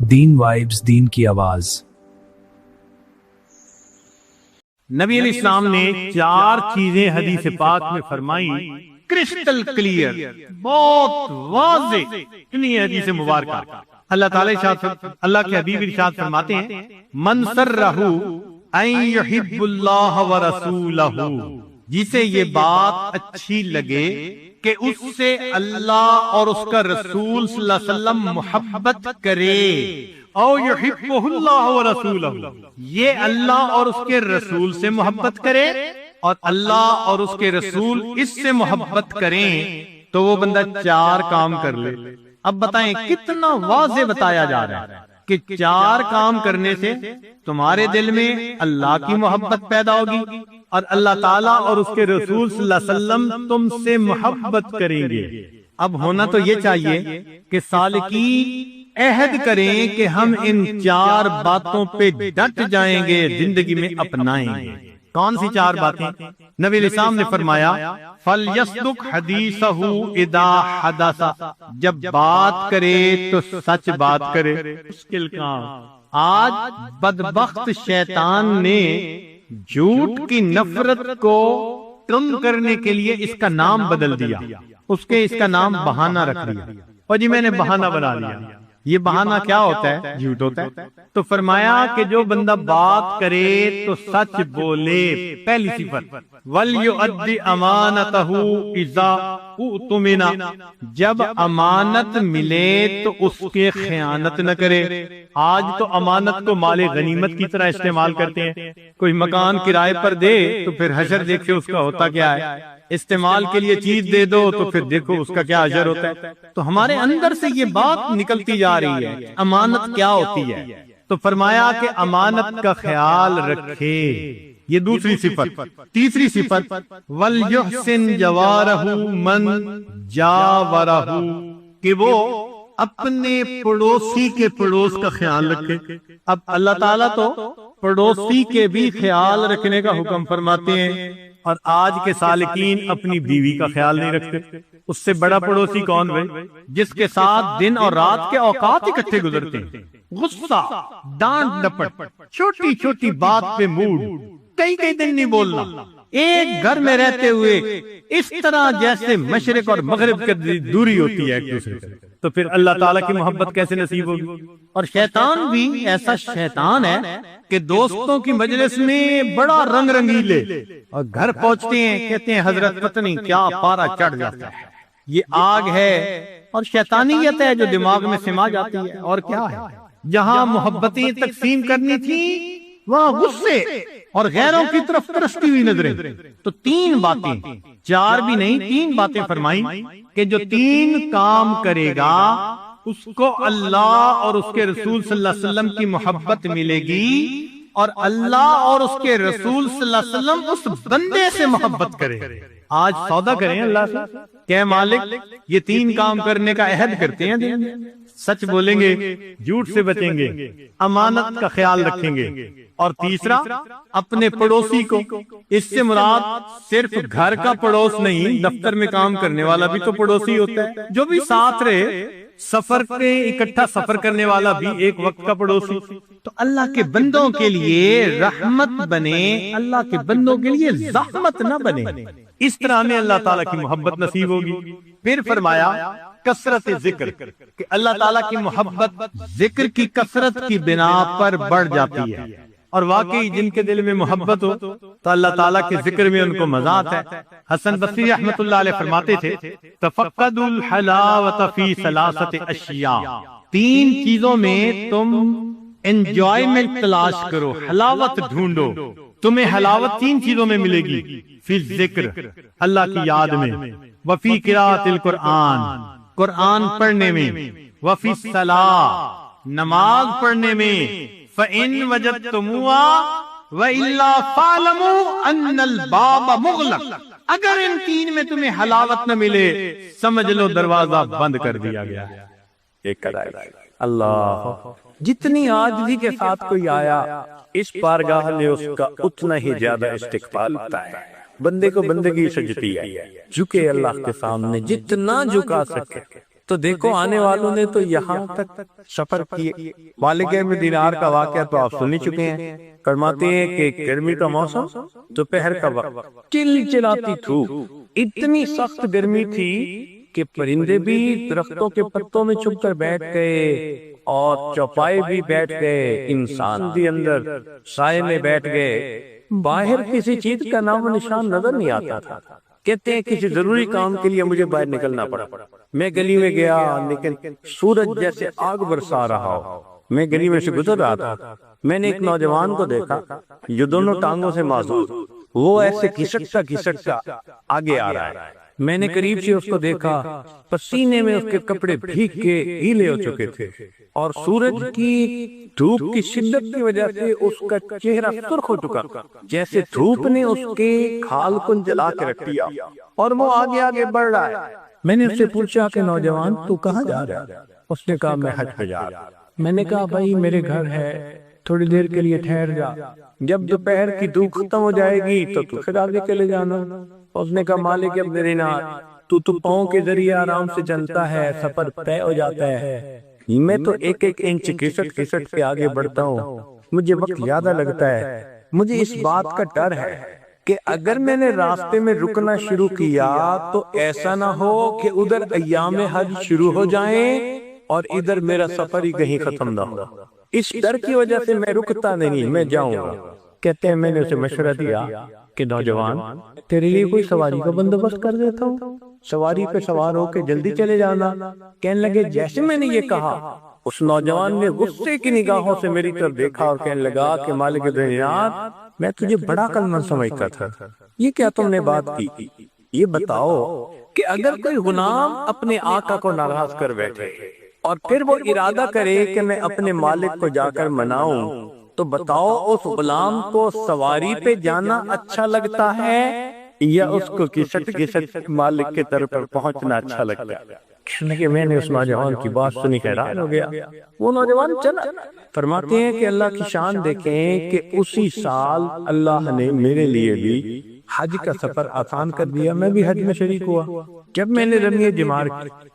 دین vibes, دین کی آواز۔ نبی علیہ السلام نے 4 چیزیں حدیث پاک میں فرمائی، کرسٹل کلیئر، بہت واضح، اتنی حدیث مبارکہ۔ اللہ تعالی اللہ کے حبیب ارشاد فرماتے ہیں، من سرہ ان یحب اللہ ورسولہ، جسے یہ بات اچھی لگے کہ اس سے اللہ اور اس کا رسول صلی اللہ علیہ وسلم محبت کرے، او یحبہ اللہ ورسولہ، یہ اللہ اور اس کے رسول سے محبت کرے اور اللہ اور اس کے رسول اس سے محبت کریں، تو وہ بندہ 4 کام کر لے۔ اب بتائیں کتنا واضح بتایا جا رہا ہے کہ 4 کام کرنے سے تمہارے دل میں اللہ کی محبت پیدا ہوگی اور اللہ تعالیٰ اور اس کے رسول صلی اللہ علیہ وسلم تم سے محبت کریں گے۔ اب ہونا تو یہ چاہیے کہ سالکین عہد کریں کہ ہم ان 4 باتوں پہ ڈٹ جائیں گے، زندگی میں اپنائیں گے۔ کون سی 4 باتیں؟ نبی علیہ السلام نے فرمایا، فَلْيَصْدُقْ حَدِيثَهُ إِذَا حَدَثَ، جب بات کرے تو سچ بات کرے۔ مشکل کام۔ آج بدبخت شیطان نے جھوٹ کی نفرت کو کم کرنے کے لیے اس کا نام بدل دیا، اس کا نام بہانہ رکھ دیا، اور جی میں نے بہانہ بنا لیا۔ یہ بہانہ کیا ہوتا ہے؟ جھوٹ ہوتا ہے۔ تو فرمایا کہ جو بندہ بات کرے تو سچ بولے، پہلی صفت، وَلْيُؤَدِّ أَمَانَتَهُ إِذَا اُؤْتُمِنَ، جب امانت ملے تو اس کے خیانت نہ کرے۔ آج تو امانت کو مال غنیمت کی طرح استعمال کرتے ہیں، کوئی مکان کرائے پر دے تو پھر حشر دیکھے اس کا ہوتا کیا ہے، استعمال کے لیے چیز دے دو تو پھر دیکھو اس کا کیا اجر ہوتا ہے۔ تو ہمارے اندر سے یہ بات نکلتی جا رہی ہے، امانت کیا ہوتی ہے۔ تو فرمایا کہ امانت کا خیال رکھے، یہ دوسری صفت۔ تیسری صفت، وَلْيُحْسِنْ جَوَارَهُ مَنْ جَاوَرَهُ، کہ وہ اپنے پڑوسی کے پڑوس کا خیال رکھے۔ اب اللہ تعالیٰ تو پڑوسی کے بھی خیال رکھنے کا حکم فرماتے ہیں، اور آج کے سالکین اپنی بیوی کا خیال نہیں رکھتے۔ اس سے بڑا پڑوسی کون بھائی؟ جس کے ساتھ دن اور رات کے اوقات اکٹھے گزرتے ہیں۔ غصہ، ڈانٹ ڈپٹ، چھوٹی چھوٹی بات پہ موڈ، کئی دن نہیں بولنا، ایک گھر میں رہتے ہوئے اس طرح جیسے مشرق اور مغرب کی دوری ہوتی ہے ایک دوسرے سے، تو پھر اللہ تعالیٰ کی محبت کیسے نصیب ہوگی؟ اور شیطان بھی ایسا شیطان ہے کہ دوستوں کی مجلس میں بڑا رنگ رنگیلے، اور گھر پہنچتے ہیں کہتے ہیں حضرت پتنی کیا پارا چڑھ جاتا ہے، یہ آگ ہے، اور شیطانیت ہے جو دماغ میں سما جاتی ہے۔ اور کیا ہے؟ جہاں محبتیں تقسیم کرنی تھی وہاں غصے اور غیروں کی طرف ترستی ہوئی نظریں۔ تو 3 باتیں، 4 بھی نہیں، 3 باتیں فرمائی کہ جو 3 کام کرے گا اس کو اللہ اور اس کے رسول صلی اللہ علیہ وسلم کی محبت ملے گی، اور اللہ اور اس کے رسول صلی اللہ علیہ وسلم اس بندے سے محبت کرے۔ آج سودا کریں اللہ سے کہ مالک یہ 3 کام کرنے کا عہد کرتے ہیں، سچ بولیں گے، جھوٹ سے بچیں گے، امانت کا خیال رکھیں گے، اور تیسرا اپنے پڑوسی کو، اس سے مراد صرف گھر کا پڑوس نہیں، دفتر میں کام کرنے والا بھی تو پڑوسی ہوتا ہے، جو بھی ساتھ رہے، سفر پہ اکٹھا سفر کرنے والا بھی ایک وقت کا پڑوسی۔ تو اللہ کے بندوں کے لیے رحمت بنے، اللہ کے بندوں کے لیے زحمت نہ بنے، اس طرح میں اللہ تعالیٰ کی محبت نصیب ہوگی۔ پھر فرمایا کثرت ذکر، کہ اللہ تعالیٰ کی محبت ذکر کی کثرت کی بنا پر بڑھ جاتی ہے، اور واقعی جن کے دل میں محبت ہو تو اللہ تعالیٰ کے ذکر میں ان کو مزہ آتا ہے۔ حسن بصری رحمۃ اللہ علیہ فرماتے تھے، تفقدوا الحلاوۃ فی 3 اشیاء، 3 چیزوں میں تم انجوائمنٹ تلاش کرو، حلاوت ڈھونڈو، تمہیں حلاوت 3 چیزوں میں ملے گی، فی ذکر، اللہ کی یاد میں، وفی قراءۃ القرآن، قرآن پڑھنے میں، وفی الصلاۃ، نماز پڑھنے میں، فَإِن وَجَدْتُمُوهَا وَإِلَّا فَاعْلَمُوا أَنَّ الْبَابَ مُغْلَقٌ، اگر ان 3 میں تمہیں حلاوت نہ ملے سمجھ لو دروازہ بند کر دیا گیا۔ ایک اللہ، جتنی عاجزی کے ساتھ کوئی آیا اس بارگاہ میں اس کا اتنا ہی زیادہ استقبال ہوتا ہے۔ بندے کو بندگی سجتی ہے، جھکے اللہ کے سامنے جتنا جھکا سکے، تو دیکھو آنے والوں نے تو یہاں تک سفر کیے۔ مالک ابن دینار کا واقعہ تو آپ سن چکے ہیں، فرماتے ہیں کہ گرمی کا موسم دوپہر کا وقت، چلچلاتی دھوپ، اتنی سخت گرمی تھی کہ پرندے بھی درختوں کے پتوں میں چھپ کر بیٹھ گئے اور چوپائے بھی بیٹھ گئے، انسان بھی اندر سائے میں بیٹھ گئے، باہر کسی چیز کا نام و نشان نظر نہیں آتا تھا۔ کہتے ہیں کسی ضروری کام کے لیے مجھے باہر نکلنا پڑا، میں گلی میں گیا لیکن سورج جیسے آگ برسا رہا ہو، میں گلی میں سے گزر رہا تھا، میں نے ایک نوجوان کو دیکھا جو دونوں ٹانگوں سے معذور، وہ ایسے گھسٹتا آگے آ رہا ہے، میں نے قریب سے اس کو دیکھا، پسینے میں اس کے کپڑے بھیگ کے گیلے ہو چکے تھے اور سورج کی دھوپ کی شدت کی وجہ سے اس کا چہرہ سرخ ہو چکا، جیسے دھوپ نے اس کے کھال کو جلا کے رکھ دیا، اور وہ آگے بڑھ رہا ہے۔ میں نے اس سے پوچھا کہ نوجوان تو کہاں جا رہا ہے؟ اس نے کہا میں حج پہ جا رہا ہوں۔ میں نے کہا بھائی میرے گھر ہے، تھوڑی دیر کے لیے ٹھہر جا، جب دوپہر کی دھوپ ختم ہو جائے گی تو پھر آگے چلے جانا۔ اس نے کہا مالک ابن دینار تو پاؤں کے ذریعے آرام سے چلتا ہے، سفر طے ہو جاتا ہے، میں تو ایک انچ گھسٹ کے آگے بڑھتا ہوں، مجھے وقت زیادہ لگتا ہے، مجھے اس بات کا ڈر ہے کہ اگر میں نے راستے میں رکنا شروع کیا تو ایسا نہ ہو کہ ادھر ایام حج شروع ہو جائیں اور ادھر میرا سفر ہی کہیں ختم نہ ہو، اس ڈر کی وجہ سے میں رکتا نہیں، میں جاؤں گا۔ کہتے ہیں میں نے اسے مشورہ دیا کہ نوجوان تیرے لیے کوئی سواری کا بندوبست کر دیتا ہوں، سواری پہ سوار ہو کے جلدی چلے جانا۔ کہنے لگے جیسے میں نے یہ کہا اس نوجوان نے غصے کی نگاہوں سے میری طرف دیکھا اور کہنے لگا کہ مالک ابن دینار میں تجھے بڑا عقل مند سمجھتا تھا، یہ کیا تم نے بات کی؟ یہ بتاؤ کہ اگر کوئی غلام اپنے آقا کو ناراض کر بیٹھے اور پھر وہ ارادہ کرے کہ میں اپنے مالک کو جا کر مناؤں تو بتاؤ اس غلام کو سواری پہ جانا اچھا لگتا ہے یا اس کو گھسٹ مالک کے طرف پر پہنچنا اچھا لگتا ہے؟ کہنے کہ میں نے اس نوجوان کی بات سنی حیران ہو گیا۔ وہ نوجوان چلا۔ فرماتے ہیں کہ اللہ کی شان دیکھیں کہ اسی سال اللہ نے میرے لیے بھی حج کا سفر آسان کر دیا، میں بھی حج میں شریک ہوا۔ جب میں نے رمی جمار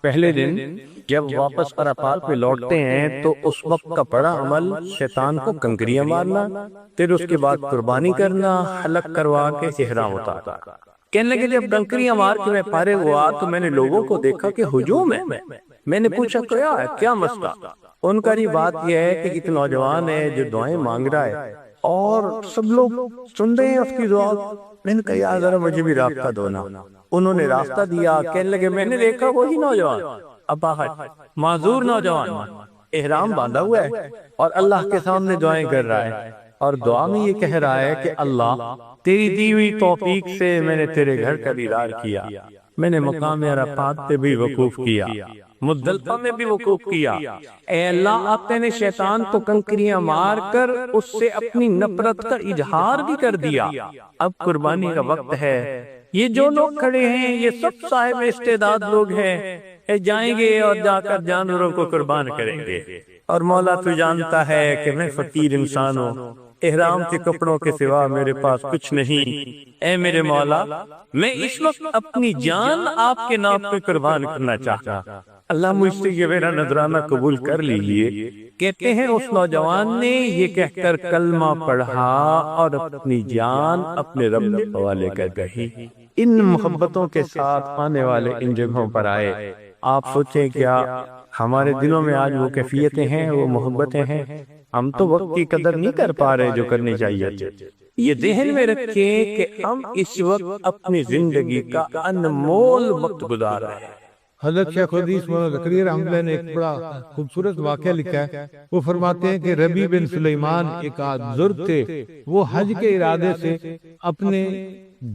پہلے دن جب واپس عرفات پہ لوٹتے ہیں تو اس وقت کا بڑا عمل شیطان کو کنکریاں مارنا، پھر اس کے بعد قربانی کرنا، حلق کروا کے احرام اتارنا۔ کہنے لگے جب کنکریاں مار کے میں فارغ ہوا تو میں نے لوگوں کو دیکھا کہ ہجوم ہے، میں نے پوچھا کیا مسئلہ؟ ان کا یہ بات یہ ہے کہ ایک نوجوان ہے جو دعائیں مانگ رہا ہے اور سب لوگ سن رہے ہیں اس کی دعا۔ میں نے کہا یار ذرا مجھے بھی راستہ دو نا۔ انہوں نے راستہ دیا۔ کہنے لگے میں نے دیکھا وہی نوجوان ابا حج معذور نوجوان احرام باندھا ہوا ہے اور اللہ کے سامنے دعائیں کر رہا ہے اور دعا میں یہ کہہ رہا ہے کہ اللہ تیری دی ہوئی توفیق سے میں نے تیرے گھر کا دیدار کیا، میں نے مقام عرفات پہ بھی وقوف کیا، مزدلفہ میں بھی وقوف کیا۔ اے اللہ آپ نے شیطان کو کنکریاں مار کر اس سے اپنی نفرت کا اظہار بھی کر دیا، اب قربانی کا وقت ہے۔ یہ جو لوگ کھڑے ہیں یہ سب صاحب استعداد لوگ ہیں، جائیں گے اور جا کر جانوروں کو قربان کریں گے، اور مولا تو جانتا ہے کہ میں فقیر انسان ہوں، احرام کے کپڑوں کے سوا میرے پاس کچھ نہیں، اے میرے مولا میں اس وقت اپنی جان آپ کے نام پہ قربان کرنا چاہتا، اللہ مجھ سے یہ میرا نذرانہ قبول کر لیجئے۔ کہتے ہیں اس نوجوان نے یہ کہہ کر کلمہ پڑھا اور اپنی جان اپنے رب کے حوالے کر گئی۔ ان محبتوں کے ساتھ آنے والے ان جگہوں پر آئے، آپ سوچیں کیا ہمارے دلوں میں آج وہ کیفیتیں ہیں، وہ محبتیں ہیں؟ ہم تو وقت کی قدر نہیں کر پا رہے جو کرنی چاہیے۔ یہ ذہن میں رکھیں کہ ہم اس وقت اپنی زندگی کا انمول وقت گزار رہے ہیں۔ حضرت شیخ الحدیث مولانا زکریا رحمۃ اللہ نے ایک بڑا خوبصورت واقعہ لکھا ہے۔ وہ فرماتے ہیں کہ ربیع بن سلیمان ایک بزرگ تھے، وہ حج کے ارادے سے اپنے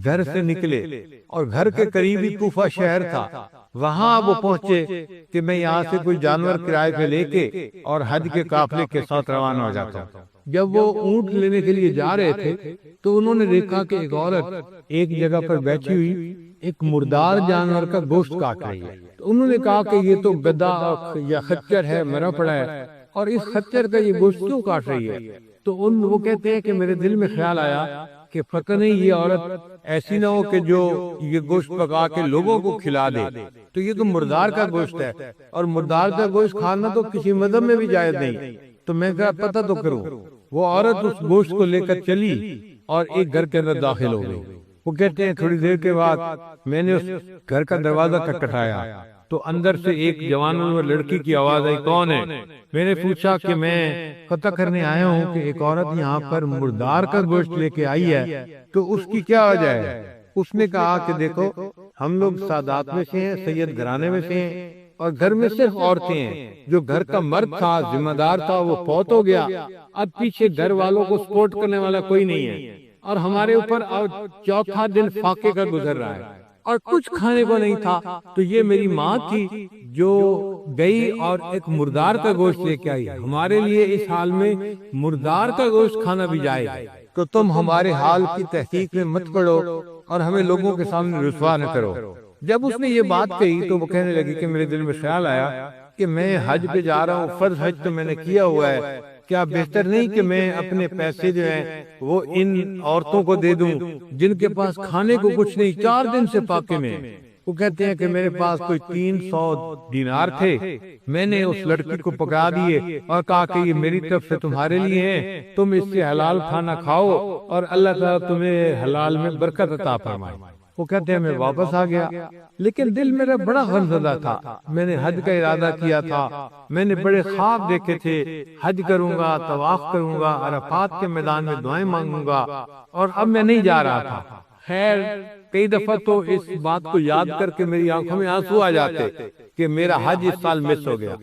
گھر سے نکلے اور گھر کے قریب ہی کوفہ شہر تھا، وہاں وہ پہنچے کہ میں یہاں سے کوئی جانور کرائے پہ لے کے اور حج کے قافلے کے ساتھ روانہ ہو جاتا ہوں۔ جب وہ اونٹ لینے کے لیے جا رہے تھے تو انہوں نے دیکھا کہ ایک عورت ایک جگہ پر بیٹھی ہوئی ایک مردار جانور کا گوشت کاٹ رہی ہے۔ تو انہوں نے کہا کہ یہ تو گدھا یا خچر ہے، مرا پڑا ہے، اور اس خچر کا یہ گوشت کیوں کاٹ رہی ہے؟ تو وہ کہتے ہیں کہ میرے دل میں خیال آیا کہ پتہ نہیں یہ عورت ایسی نہ ہو کہ جو یہ گوشت پکا کے لوگوں کو کھلا دے، تو یہ تو مردار کا گوشت ہے، اور مردار کا گوشت کھانا تو کسی مذہب میں بھی جائز نہیں۔ تو میں کہا پتہ تو کروں۔ وہ عورت اس گوشت کو لے کر چلی اور ایک گھر کے اندر داخل ہو گئی۔ وہ کہتے ہیں تھوڑی دیر کے بعد میں نے اس گھر کا دروازہ کھٹکھٹایا تو اندر سے ایک جوان اور لڑکی کی آواز آئی، کون ہے؟ میں نے پوچھا کہ میں پتہ کرنے آیا ہوں کہ ایک عورت یہاں پر مردار کا گوشت لے کے آئی ہے، تو اس کی کیا وجہ ہے؟ اس نے کہا کہ دیکھو ہم لوگ سادات میں سے ہیں، سید گھرانے میں سے ہیں، اور گھر میں صرف عورتیں ہیں۔ جو گھر کا مرد تھا، ذمہ دار تھا، وہ فوت ہو گیا، اب پیچھے گھر والوں کو سپورٹ کرنے والا کوئی نہیں ہے، اور ہمارے اوپر چوتھا دن فاقے کا گزر رہا ہے اور کچھ کھانے کو نہیں تھا۔ تو یہ میری ماں تھی جو گئی اور ایک مردار کا گوشت لے کے آئی۔ ہمارے لیے اس حال میں مردار کا گوشت کھانا بھی جائز ہے، تو تم ہمارے حال کی تحقیق میں مت پڑو اور ہمیں لوگوں کے سامنے رسوا نہ کرو۔ جب اس نے یہ بات کہی تو وہ کہنے لگی کہ میرے دل میں خیال آیا کہ میں حج پہ جا رہا ہوں، فرض حج تو میں نے کیا ہوا ہے، کیا بہتر نہیں کہ میں اپنے پیسے جو ہیں وہ ان عورتوں کو دے دوں جن کے پاس کھانے کو کچھ نہیں، 4 دن سے فاقے میں۔ وہ کہتے ہیں کہ میرے پاس کوئی 300 دینار تھے، میں نے اس لڑکی کو پکڑا دیے اور کہا کہ یہ میری طرف سے تمہارے لیے ہیں، تم اس سے حلال کھانا کھاؤ اور اللہ تعالیٰ تمہیں حلال میں برکت عطا فرمائے۔ وہ کہتے ہیں میں واپس آ گیا، لیکن دل میرا بڑا غمزدہ تھا، میں نے حج کا ارادہ کیا تھا، میں نے بڑے خواب دیکھے تھے، حج کروں گا، طواف کروں گا، عرفات کے میدان میں دعائیں مانگوں گا، اور اب میں نہیں جا رہا تھا۔ خیر کئی دفعہ تو اس بات کو یاد کر کے میری آنکھوں میں آنسو آ جاتے کہ میرا حج اس سال مس ہو گیا۔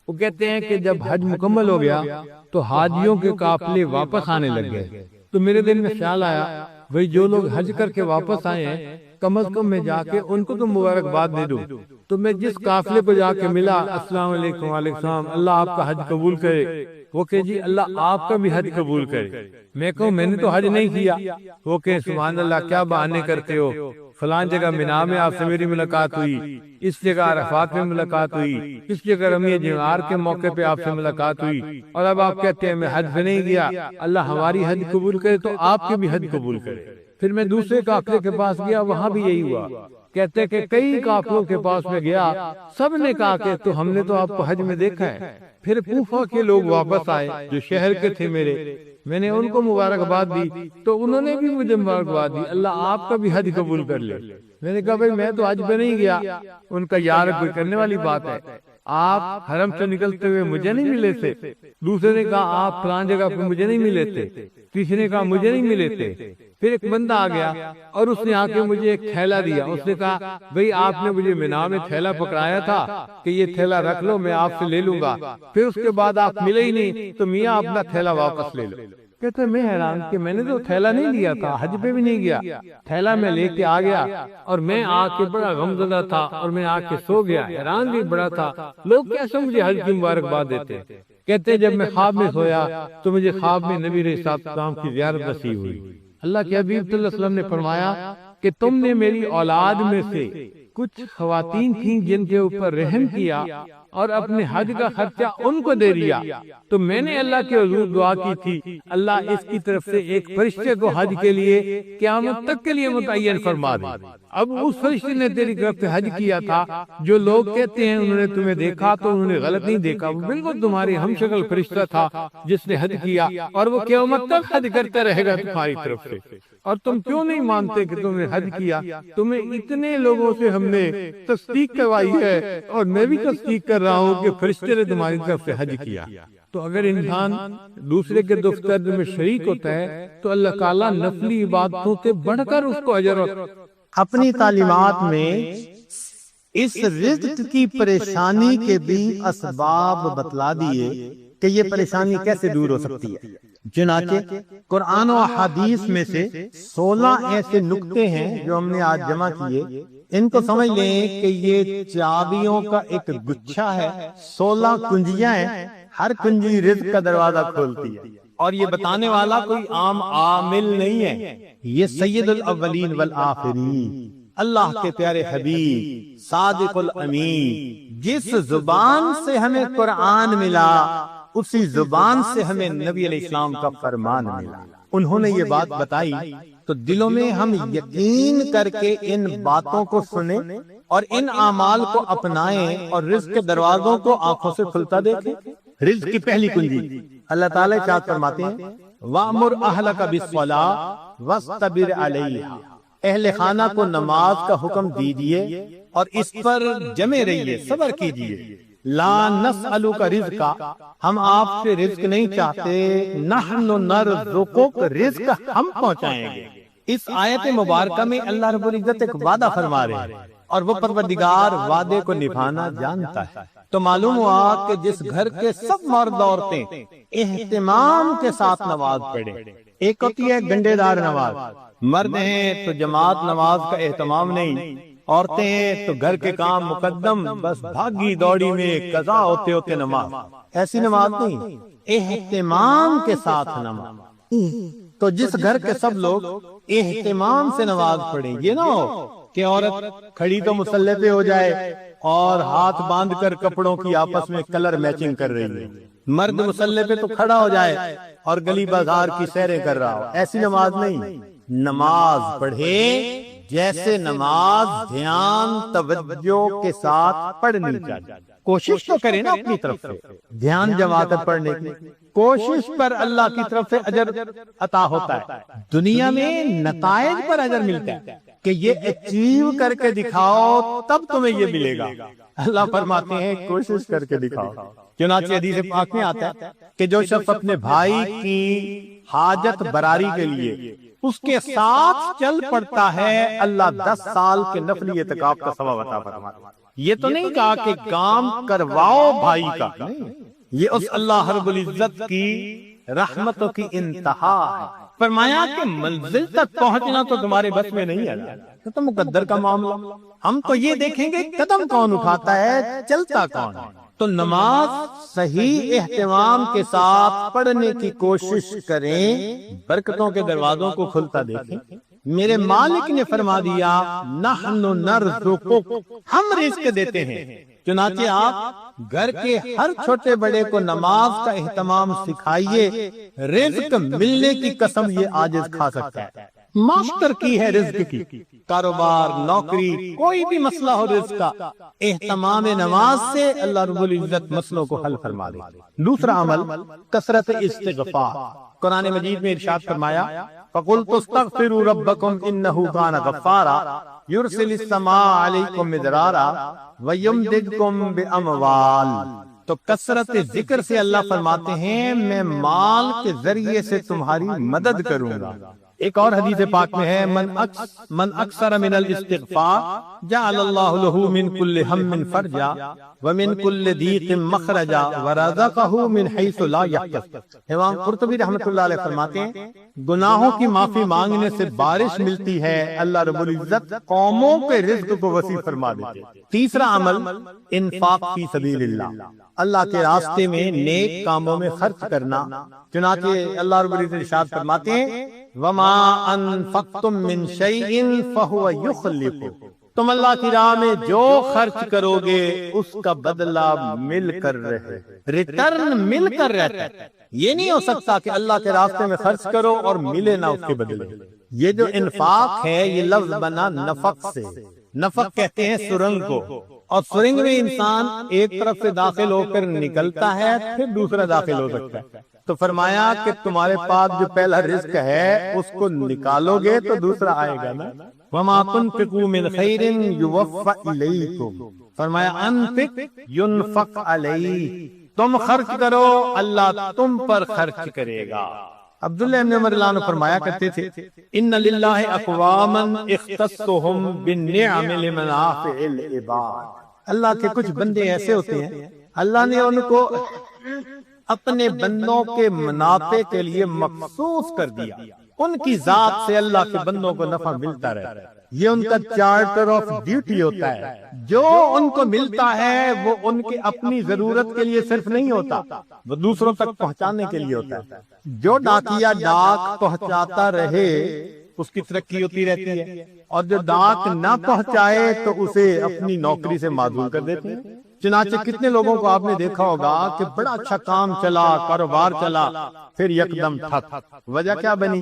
وہ کہتے ہیں کہ جب حج مکمل ہو گیا تو حاجیوں کے قافلے واپس آنے لگ گئے، تو میرے دل میں خیال آیا بھئی جو لوگ حج کر کے واپس آئے ہیں کم از کم میں جا کے ان کو تو مبارکباد دے دوں۔ تو میں جس قافلے کو جا کے ملا، السلام علیکم، وعلیکم السلام، اللہ آپ کا حج قبول کرے۔ وہ کہ جی اللہ آپ کا بھی حج قبول کرے۔ میں کہوں میں نے تو حج نہیں کیا۔ وہ کہ سبحان اللہ، کیا بہانے کرتے ہو، فلان جگہ مینا میں آپ سے میری ملاقات ہوئی، اس جگہ عرفات میں ملاقات ہوئی، اس جگہ رمی جمعار کے موقع پہ آپ سے ملاقات ہوئی، اور اب آپ کہتے ہیں میں حج پہ نہیں گیا، اللہ ہماری حج قبول کرے تو آپ کی بھی حج قبول کرے۔ پھر میں دوسرے قافلے کے پاس گیا، وہاں بھی یہی ہوا۔ کہتے کہ کئی قافلوں کے پاس میں گیا، سب نے کہا کہ تو ہم نے تو آپ کو حج میں دیکھا ہے۔ پھر کوفہ کے لوگ واپس آئے جو شہر کے تھے میرے، میں نے ان کو مبارکباد دی تو انہوں نے بھی مجھے مبارکباد دی، اللہ آپ کا بھی حج قبول کر لے۔ میں نے کہا بھائی میں تو حج پہ نہیں گیا۔ ان کا یار کوئی کرنے والی بات ہے، آپ حرم سے نکلتے ہوئے مجھے نہیں ملے تھے۔ دوسرے نے کہا آپ فلان جگہ پہ مجھے نہیں ملے تھے۔ تیسرے نے کہا مجھے نہیں ملے تھے۔ پھر ایک بندہ آ گیا اور اس نے آ کے مجھے ایک تھیلا دیا۔ اس نے کہا بھئی آپ نے مجھے مینا میں تھیلا پکڑایا تھا کہ یہ تھیلا رکھ لو، میں آپ سے لے لوں گا۔ پھر اس کے بعد آپ ملے ہی نہیں تو میاں اپنا تھیلا واپس لے لو۔ کہتے میں حیران کہ میں نے تو تھیلا نہیں لیا تھا، حج پہ بھی نہیں گیا، تھیلا میں لے کے آ گیا اور میں آ کے بڑا غمزدہ تھا اور میں آ کے سو گیا، حیران بھی بڑا تھا، لوگ کیسے مجھے حج کی مبارکباد دیتے۔ کہتے جب میں خواب میں سویا تو مجھے خواب میں نبی علیہ السلام کی زیارت نصیب ہوئی۔ اللہ کے حبیب صلی اللہ علیہ وسلم نے فرمایا کہ تم نے میری اولاد میں سے کچھ خواتین تھیں جن کے اوپر رحم کیا اور اپنے حج کا خرچہ ان کو دے دیا، تو میں نے اللہ کے حضور دعا کی تھی اللہ اس کی طرف سے ایک فرشتے کو حج کے لیے قیامت تک کے لیے متعین فرما دے۔ اب اس فرشتے نے تیری طرف سے حج کیا تھا، جو لوگ کہتے ہیں انہوں نے تمہیں دیکھا تو انہوں نے غلط نہیں دیکھا، وہ بالکل تمہاری ہم شکل فرشتہ تھا جس نے حج کیا اور وہ قیامت تک حج کرتا رہے گا تمہاری طرف سے۔ اور تم کیوں نہیں مانتے کہ تم نے حج کیا؟ تمہیں اتنے لوگوں سے ہم نے تصدیق کروائی ہے اور میں بھی تصدیق کر رہا ہوں کہ فرشتے نے تمہاری طرف سے حج کیا۔ تو اگر انسان دوسرے کے دکھ درد میں شریک ہوتا ہے تو اللہ تعالیٰ نفلی عبادتوں سے بڑھ کر اس کو اجر اپنی تعلیمات میں اس رزق کی پریشانی کے بھی اسباب بتلا دیے کہ یہ پریشانی کیسے دور ہو سکتی ہے۔ چنانچہ قرآن و حدیث میں سے 16 ایسے نکتے ہیں جو ہم نے آج جمع کیے، ان کو سمجھ لیں کہ یہ چابیوں کا ایک گچھا ہے، 16 کنجیاں ہیں، ہر کنجی رزق کا دروازہ کھولتی ہے، اور یہ بتانے والا کوئی عام عامل نہیں ہے، یہ سید الاولین والآخرین اللہ کے پیارے حبیب صادق الامین، جس زبان سے ہمیں قرآن ملا اسی زبان سے ہمیں نبی علیہ السلام کا فرمان ملا، انہوں نے یہ بات بتائی تو دلوں میں ہم یقین کر کے ان باتوں کو سنیں اور ان اعمال کو اپنائیں اور رزق کے دروازوں کو آنکھوں سے کھلتا دیکھیں۔ رزق کی پہلی کنجی اللہ تعالیٰ ارشاد فرماتے ہیں وَأْمُرْ أَهْلَكَ بِالصَّلَاةِ وَاصْطَبِرْ عَلَيْهَا، اہل خانہ کو نماز کا حکم دیجئے اور اس پر جمے رہیے، صبر کیجئے۔ لا نسألک رزقا، ہم آپ سے رزق نہیں چاہتے، نحن نرزقک، رزق ہم پہنچائیں گے۔ اس آیت مبارکہ میں اللہ رب العزت ایک وعدہ فرما رہے ہیں اور وہ پروردگار وعدے کو نبھانا جانتا ہے۔ تو معلوم ہوا کہ جس گھر کے سب مرد عورتیں اہتمام کے ساتھ نماز پڑھیں، ایک ہوتی ہے گنڈے دار نماز، مرد ہیں تو جماعت نماز کا اہتمام نہیں، عورتیں ہیں تو گھر کے کام مقدم، بس بھاگی دوڑی میں قضا ہوتے ہوتے نماز، ایسی نماز نہیں، اہتمام کے ساتھ نماز۔ تو جس گھر کے سب لوگ اہتمام سے نماز پڑھیں، یہ نہ ہو کہ عورت کھڑی تو مصلی پہ ہو جائے اور ہاتھ باندھ کر کپڑوں کی آپس میں کلر میچنگ کر رہی ہے، مرد مصلی پہ تو کھڑا ہو جائے اور گلی بازار کی سیریں کر رہا ہو، ایسی نماز نہیں۔ نماز پڑھے جیسے نماز دھیان توجہ کے ساتھ پڑھنی چاہیے، کوشش تو کریں نا اپنی طرف سے دھیان جما کر پڑھنے کی، کوشش پر اللہ کی طرف سے اجر عطا ہوتا ہے، دنیا میں نتائج پر اجر ملتا ہے کہ یہ اچیو کر کے دکھاؤ تب تمہیں یہ ملے گا۔ اللہ فرماتے ہیں کوشش کر کے دکھاؤ۔ چنانچہ حدیث پاک میں آتا ہے کہ جو شخص اپنے بھائی کی حاجت براری کے لیے اس کے ساتھ چل پڑتا ہے، اللہ 10 سال کے نفلی اعتکاف کا ثواب عطا فرماتا ہے۔ یہ تو نہیں کہا کہ کام کرواؤ بھائی کا، یہ اس اللہ رب العزت کی رحمتوں کی انتہا ہے۔ فرمایا کہ منزل تک پہنچنا تو تمہارے بس میں نہیں ہے، یہ تو مقدر کا معاملہ، ہم تو یہ دیکھیں گے قدم کون اٹھاتا ہے، چلتا کون ہے۔ تو نماز صحیح اہتمام کے ساتھ پڑھنے کی کوشش کریں، برکتوں کے دروازوں کو کھلتا دیکھیں۔ میرے مالک نے فرما دیا نحن نرزقک، ہم رزق دیتے ہیں۔ چنانچہ آپ گھر کے ہر چھوٹے بڑے کو نماز کا اہتمام سکھائیے، رزق ملنے کی قسم یہ عاجز کھا سکتا ہے۔ ماسٹر کی ہے رزق کی، کاروبار، نوکری، کوئی بھی مسئلہ ہو رزق کا، اہتمام نماز سے اللہ رب العزت مسئلوں کو حل فرما دے۔ دوسرا عمل کثرت استغفار۔ قرآن مجید میں ارشاد فرمایا فَقُلْتُ اسْتَغْفِرُوا رَبَّكُمْ إِنَّهُ كَانَ غَفَّارًا يُرْسِلِ السَّمَاءَ عَلَيْكُمْ مِدْرَارًا وَيُمْدِدْكُمْ بِأَمْوَالٍ۔ تو کثرت ذکر سے اللہ فرماتے ہیں میں مال کے ذریعے سے تمہاری مدد کروں گا۔ ایک اور حدیث پاک میں ہے من اکثر من الاستغفار جعل اللہ له من كل هم فرجا ومن كل ضيق مخرجا ورزقه من حيث لا يحتسب۔ امام قرطبی رحمۃ اللہ علیہ فرماتے ہیں گناہوں کی معافی مانگنے سے بارش ملتی ہے، اللہ رب العزت قوموں کے رزق کو وسیع فرما دیتے ہیں۔ تیسرا عمل انفاق فی سبیل اللہ، اللہ کے راستے میں نیک کاموں میں خرچ کرنا۔ چنانچہ اللہ رب العزت ارشاد فرماتے ہیں وَمَا أَنفَقْتُم مِّن شَيْءٍ فَهُوَ يُخْلِفُهُ، تم اللہ کی راہ میں جو خرچ کرو گے اس کا بدلہ مل کر رہے، ریٹرن مل کر رہتا ہے۔ یہ نہیں ہو سکتا کہ اللہ کے راستے میں خرچ کرو اور ملے نہ اس کے بدلے۔ یہ جو انفاق ہے یہ لفظ بنا نفق سے، نفق کہتے ہیں سرنگ کو، اور سرنگ میں انسان ایک طرف سے داخل ہو کر نکلتا ہے پھر دوسرا داخل ہو سکتا ہے۔ تو فرمایا کہ تمہارے پاس جو پہلا رزق ہے اس کو نکالو گے تو دوسرا آئے گا نا۔ وَمَا تُنْفِقُوا مِنْ خَيْرٍ يُوَفَّ إِلَيْكُمْ، فرمایا انفق ينفق علیہ، تم خرچ کرو اللہ تم پر خرچ کرے گا۔ عبداللہ ابن عمر اللہ عنہ فرمایا کرتے تھے ان للہ اقواما اختصهم بالنعم لمنافع العباد، اللہ کے کچھ بندے ایسے ہوتے ہیں اللہ نے ان کو اپنے بندوں کے منافع کے لیے مخصوص کر دیا، ان کی ذات سے اللہ کے بندوں کو نفع ملتا رہتا ہے، یہ ان کا چارٹر آف ڈیوٹی ہوتا ہے، جو ان کو ملتا ہے وہ ان کی اپنی ضرورت کے لیے صرف نہیں ہوتا، وہ دوسروں تک پہنچانے کے لیے ہوتا ہے۔ جو ڈاکیا ڈاک پہنچاتا رہے اس کی ترقی ہوتی رہتی ہے، اور جو ڈاک نہ پہنچائے تو اسے اپنی نوکری سے معزول کر دیتے ہیں۔ چنانچہ کتنے لوگوں کو آپ نے دیکھا ہوگا کہ بڑا اچھا کام چلا، کاروبار چلا، پھر یکدم ٹھپ۔ وجہ کیا بنی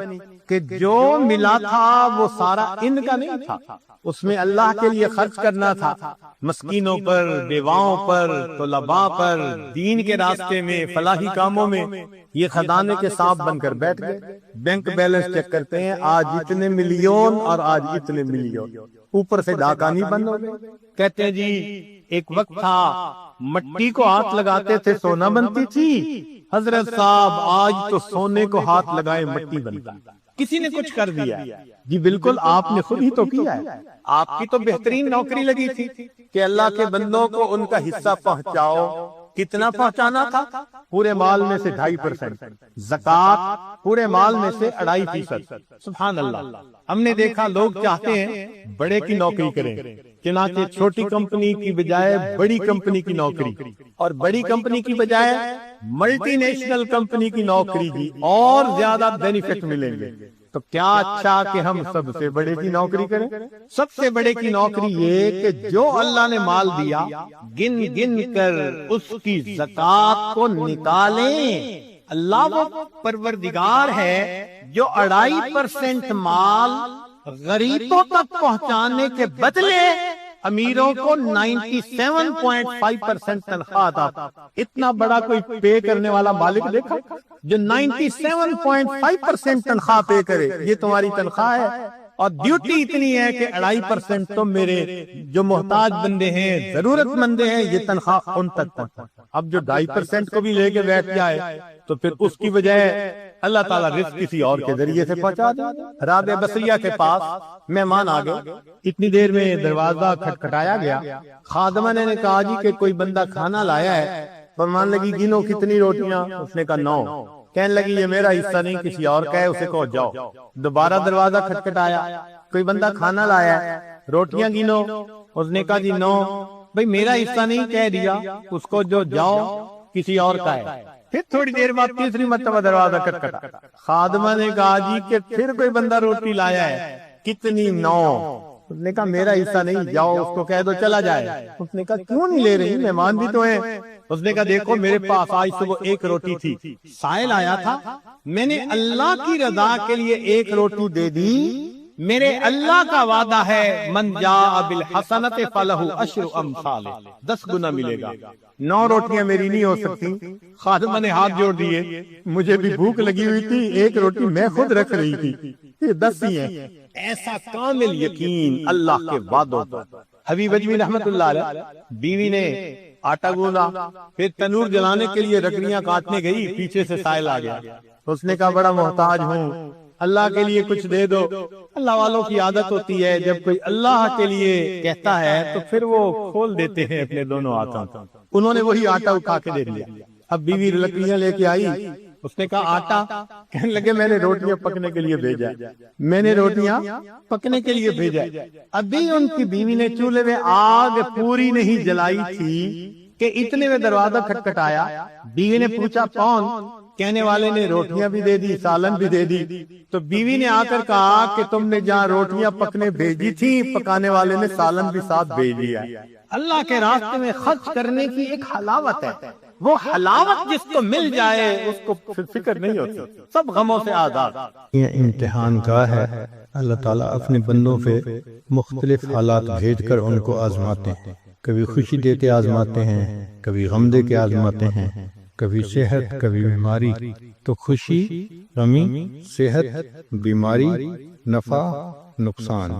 کہ جو ملا تھا وہ سارا ان کا نہیں تھا، اس میں اللہ کے لیے خرچ کرنا تھا، مسکینوں پر، بیواؤں پر، طلباء پر، دین کے راستے میں، فلاحی کاموں میں۔ یہ خزانے کے سانپ بن کر بیٹھ گئے، بینک بیلنس چیک کرتے ہیں، آج اتنے ملین اور آج اتنے ملین، اوپر سے ڈاکانی بند ہو گئے۔ کہتے ہیں جی ایک وقت تھا مٹی کو ہاتھ لگاتے تھے سونا بنتی تھی، حضرت صاحب آج تو سونے کو ہاتھ لگائے مٹی بنتا، کسی نے کچھ کر دیا۔ جی بالکل آپ نے خود ہی تو کیا ہے، آپ کی تو بہترین نوکری لگی تھی کہ اللہ کے بندوں کو ان کا حصہ پہنچاؤ۔ کتنا پہنچانا تھا؟ پورے مال میں سے 2.5%، زکوٰۃ پورے مال میں سے 2.5%۔ سبحان اللہ۔ ہم نے دیکھا لوگ چاہتے ہیں بڑے کی نوکری کریں، چنانچہ چھوٹی کمپنی کی بجائے بڑی کمپنی کی نوکری، اور بڑی کمپنی کی بجائے ملٹی نیشنل کمپنی کی نوکری کی، اور زیادہ بینیفٹ ملیں گے۔ تو کیا اچھا کہ ہم سب سے بڑے کی نوکری کریں۔ سب سے بڑے کی نوکری یہ کہ جو اللہ نے مال دیا گن گن کر اس کی زکوٰۃ کو نکالیں۔ اللہ وہ پروردگار ہے جو 2.5% مال غریبوں تک پہنچانے کے بدلے امیروں کو 97.5% تنخواہ عطا۔ اتنا بڑا کوئی پے کرنے والا مالک دیکھا جو 97.5% تنخواہ پے کرے؟ یہ تمہاری تنخواہ ہے، اور ڈیوٹی اتنی ہے کہ 2.5% تم میرے جو محتاج بندے ہیں، ضرورت مندے ہیں، یہ تنخواہ ان تک پہنچا۔ اب جو 2.5% کو بھی لے کے بیٹھ جائے تو پھر اس کی بجائے اللہ تعالیٰ رزق کسی اور کے ذریعے سے پہنچا دے۔ رابعہ بصریہ کے پاس مہمان آ گئے، اتنی دیر میں دروازہ کھٹکھٹایا گیا، خادمہ نے کہا جی کہ کوئی بندہ کھانا لایا ہے۔ فرمان لگی گنو کتنی روٹیاں؟ اس نے کہا 9۔ کہنے لگی یہ میرا حصہ نہیں، کسی اور کا ہے، اسے کہو جاؤ۔ دوبارہ دروازہ کھٹکھٹایا، کوئی بندہ کھانا لایا ہے، روٹیاں گنو۔ اس نے کہا جی 9۔ بھئی میرا حصہ نہیں کہہ دیا، اس کو جو جاؤ کسی اور کا ہے۔ پھر تھوڑی دیر بعد تیسری مرتبہ دروازہ کھٹکھٹا، خادمہ نے کہا جی کہ پھر کوئی بندہ روٹی لایا ہے، کتنی؟ 9۔ اس نے کہا میرا حصہ نہیں، جاؤ اس کو کہہ دو چلا جائے۔ اس نے کہا کیوں نہیں لے رہی، مہمان بھی تو ہیں۔ اس نے کہا دیکھو میرے پاس آج صبح 1 روٹی تھی، سائل آیا تھا، میں نے اللہ کی رضا کے لیے 1 روٹی دے دی۔ میرے اللہ کا وعدہ ہے من جاء بالحسنۃ فلہ عشر امثالہ، 10 گنا ملے گا۔ 9 روٹیاں میری نہیں ہو سکتی۔ خادمہ نے ہاتھ جوڑ دیے، مجھے بھی بھوک لگی ہوئی تھی، 1 روٹی میں خود رکھ رہی تھی، یہ 10 ہی ہیں۔ ایسا کامل یقین اللہ کے وعدوں پر۔ حبیب اجمی رحمت اللہ علیہ، بیوی نے آٹا گوندھا، پھر تنور جلانے کے لیے لکڑیاں کاٹنے گئی، پیچھے سے سائل آ گیا۔ اس نے کہا بڑا محتاج ہوں، اللہ کے لیے کچھ دے دو۔ اللہ والوں کی عادت ہوتی ہے جب کوئی اللہ کے لیے کہتا ہے تو پھر وہ کھول دیتے ہیں اپنے دونوں ہاتھوں۔ انہوں نے وہی آٹا اٹھا کے دے دیا۔ اب بیوی لکڑیاں لے کے آئی، اس نے کہا آٹا؟ کہنے لگے میں نے روٹیاں پکنے کے لیے بھیجا، میں نے روٹیاں پکنے کے لیے بھیجا۔ ابھی ان کی بیوی نے چولہے میں آگ پوری نہیں جلائی تھی کہ اتنے میں دروازہ کھٹکھٹایا۔ بیوی نے پوچھا کون؟ کہنے والے نے روٹیاں بھی دے دی، سالن بھی دے دی۔ تو بیوی نے آ کر کہا کہ تم نے جہاں روٹیاں پکنے بھیجی تھی، پکانے والے نے سالن بھی ساتھ بھیج دیا۔ اللہ کے راستے میں خرچ کرنے کی ایک حلاوت ہے، وہ حلاوت جس کو مل جائے اس کو فکر نہیں ہوتی، سب غموں سے آزاد۔ یہ امتحان گاہ ہے، اللہ تعالیٰ اپنے بندوں پہ مختلف حالات بھیج کر ان کو آزماتے ہیں۔ کبھی خوشی دیتے آزماتے ہیں، کبھی غم دے کے آزماتے ہیں، کبھی صحت کبھی بیماری۔ تو خوشی، غمی، صحت، بیماری، نفع، نقصان،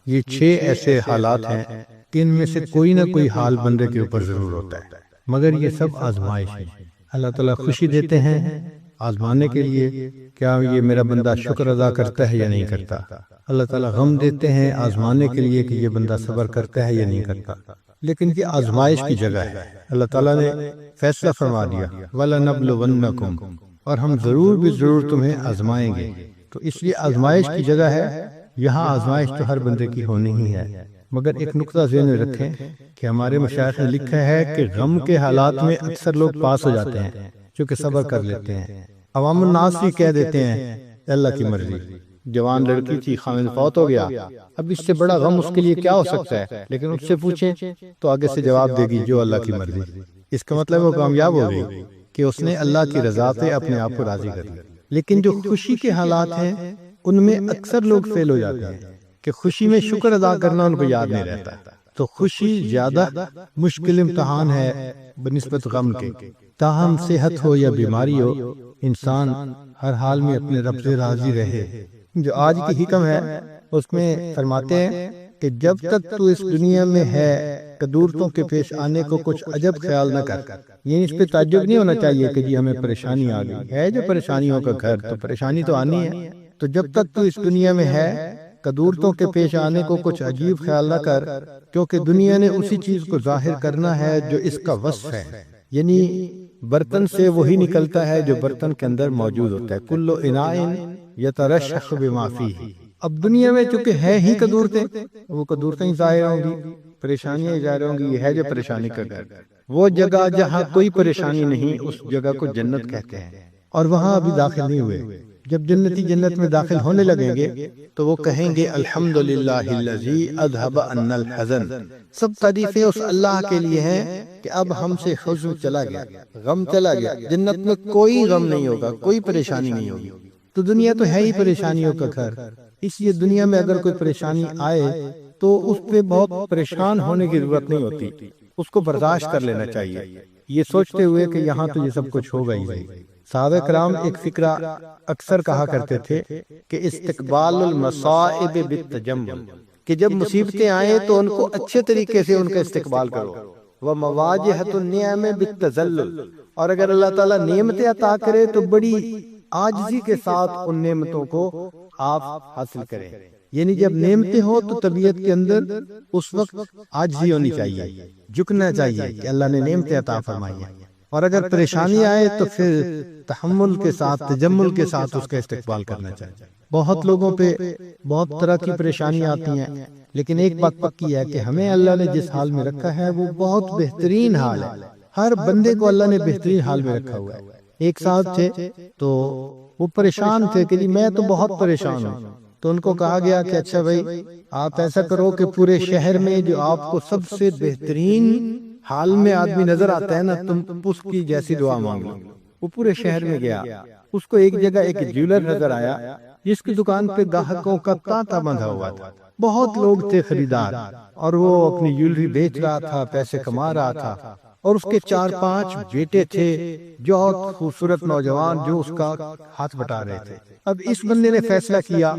یہ 6 ایسے حالات ہیں کہ ان میں سے کوئی نہ کوئی حال بندے کے اوپر ضرور ہوتا ہے، مگر یہ سب آزمائش ہے۔ اللہ تعالیٰ خوشی دیتے ہیں آزمانے کے لیے، کیا یہ میرا بندہ شکر ادا کرتا ہے یا نہیں کرتا۔ اللہ تعالیٰ غم دیتے ہیں آزمانے کے لیے کہ یہ بندہ صبر کرتا ہے یا نہیں کرتا۔ لیکن یہ آزمائش کی جگہ ہے۔ اللہ تعالیٰ نے فیصلہ فرما دیا وَلَنَبْلُوَنَّكُمْ، اور ہم ضرور بھی ضرور تمہیں آزمائیں گے۔ تو اس لیے آزمائش کی جگہ ہے، یہاں آزمائش تو ہر بندے کی ہونی ہی ہے۔ مگر ایک نقطہ ذہن میں رکھیں کہ ہمارے مشائخ نے لکھا ہے کہ غم کے حالات میں اکثر لوگ پاس ہو جاتے ہیں، چونکہ صبر کر لیتے ہیں۔ عوام الناس بھی کہہ دیتے ہیں اللہ کی مرضی، جوان لڑکی تھی، خاوند فوت ہو گیا، اب اس سے بڑا غم اس کے لیے کیا ہو سکتا ہے؟ لیکن اس سے پوچھیں تو آگے سے جواب دے گی جو اللہ کی مرضی۔ اس کا مطلب وہ کامیاب ہو گئی کہ اس نے اللہ کی رضا پہ اپنے آپ کو راضی کر لیا۔ لیکن جو خوشی کے حالات ہیں ان میں اکثر لوگ فیل ہو جاتے ہیں کہ خوشی میں شکر ادا کرنا ان کو یاد نہیں رہتا، تو خوشی زیادہ مشکل امتحان ہے بنسبت غم کے۔ تاہم صحت ہو یا بیماری ہو، انسان ہر حال میں اپنے رب سے راضی رہے۔ جو آج کی حکم ہے اس میں فرماتے ہیں کہ جب تک تو اس دنیا میں ہے قدورتوں کے پیش آنے کو کچھ عجب خیال نہ کر، یہ اس پہ تعجب نہیں ہونا چاہیے کہ جی ہمیں پریشانی آ گئی ہے، جو پریشانیوں کا گھر، تو پریشانی تو آنی ہے۔ تو جب تک تو اس دنیا میں ہے قدورتوں کے پیش آنے کو کچھ عجیب خیال نہ کر، کیونکہ دنیا نے اسی چیز کو ظاہر کرنا ہے جو اس کا وصف ہے، یعنی برتن سے وہی نکلتا ہے جو برتن کے اندر موجود ہوتا ہے۔ کل اناء یترشح بما فیہ۔ اب دنیا میں چونکہ ہے ہی قدورتیں، وہ قدورتیں ہی ظاہر ہوں گی، پریشانیاں ہی ظاہر ہوں گی، یہ ہے جو پریشانی کا گھر۔ وہ جگہ جہاں کوئی پریشانی نہیں اس جگہ کو جنت کہتے ہیں، اور وہاں ابھی داخل نہیں ہوئے۔ جب جنتی جنت میں داخل ہونے لگیں گے تو وہ کہیں گے الحمدللہ الذی اذھب عنا الحزن، سب تعریفیں اس اللہ کے لیے ہیں کہ اب ہم سے حزن چلا گیا، غم چلا گیا۔ جنت میں کوئی غم نہیں ہوگا، کوئی پریشانی نہیں ہوگی۔ تو دنیا تو ہے ہی پریشانیوں کا گھر، اس لیے دنیا میں اگر کوئی پریشانی آئے تو اس پہ بہت پریشان ہونے کی ضرورت نہیں ہوتی، اس کو برداشت کر لینا چاہیے، یہ سوچتے ہوئے کہ یہاں تو یہ سب کچھ ہوگا ہی صحیح۔ صحابہ کرام ایک فقرہ اکثر کہا کرتے تھے کہ استقبال المصائب بالتجمل، کہ جب مصیبتیں آئیں تو ان کو اچھے طریقے سے ان کا استقبال کرو، ومواجہۃ النعم بالتذلل، اور اگر اللہ تعالیٰ نعمتیں عطا کرے تو بڑی عاجزی کے ساتھ ان نعمتوں کو آپ حاصل کریں۔ یعنی جب نعمتیں ہو تو طبیعت کے اندر اس وقت عاجزی ہونی چاہیے، جھکنا چاہیے کہ اللہ نے نعمتیں عطا فرمائی ہیں، اور اگر پریشانی آئے تو پھر تحمل کے ساتھ، تجمل کے ساتھ اس کا استقبال کرنا چاہیے۔ بہت لوگوں پہ بہت طرح کی پریشانی آتی ہیں، لیکن ایک بات پکی ہے کہ ہمیں اللہ نے جس حال میں رکھا ہے وہ بہت بہترین حال ہے۔ ہر بندے کو اللہ نے بہترین حال میں رکھا ہوا ہے۔ ایک صاحب تھے تو وہ پریشان تھے کہ جی میں تو بہت پریشان ہوں، تو ان کو کہا گیا کہ اچھا بھائی آپ ایسا کرو کہ پورے شہر میں جو آپ کو سب سے بہترین حال میں آدمی نظر آتا ہے نا، تم اس کی جیسی دعا مانگ لو۔ وہ پورے شہر میں گیا، اس کو ایک جگہ ایک جیولر نظر آیا جس کی دکان پہ گاہکوں کا تانتا بندھا ہوا تھا، بہت لوگ تھے خریدار، اور وہ اپنی جیولری بیچ رہا تھا، پیسے کما رہا تھا، اور اس کے 4-5 بیٹے تھے جو بہت خوبصورت نوجوان جو اس کا ہاتھ بٹا رہے تھے۔ اب اس بندے نے فیصلہ کیا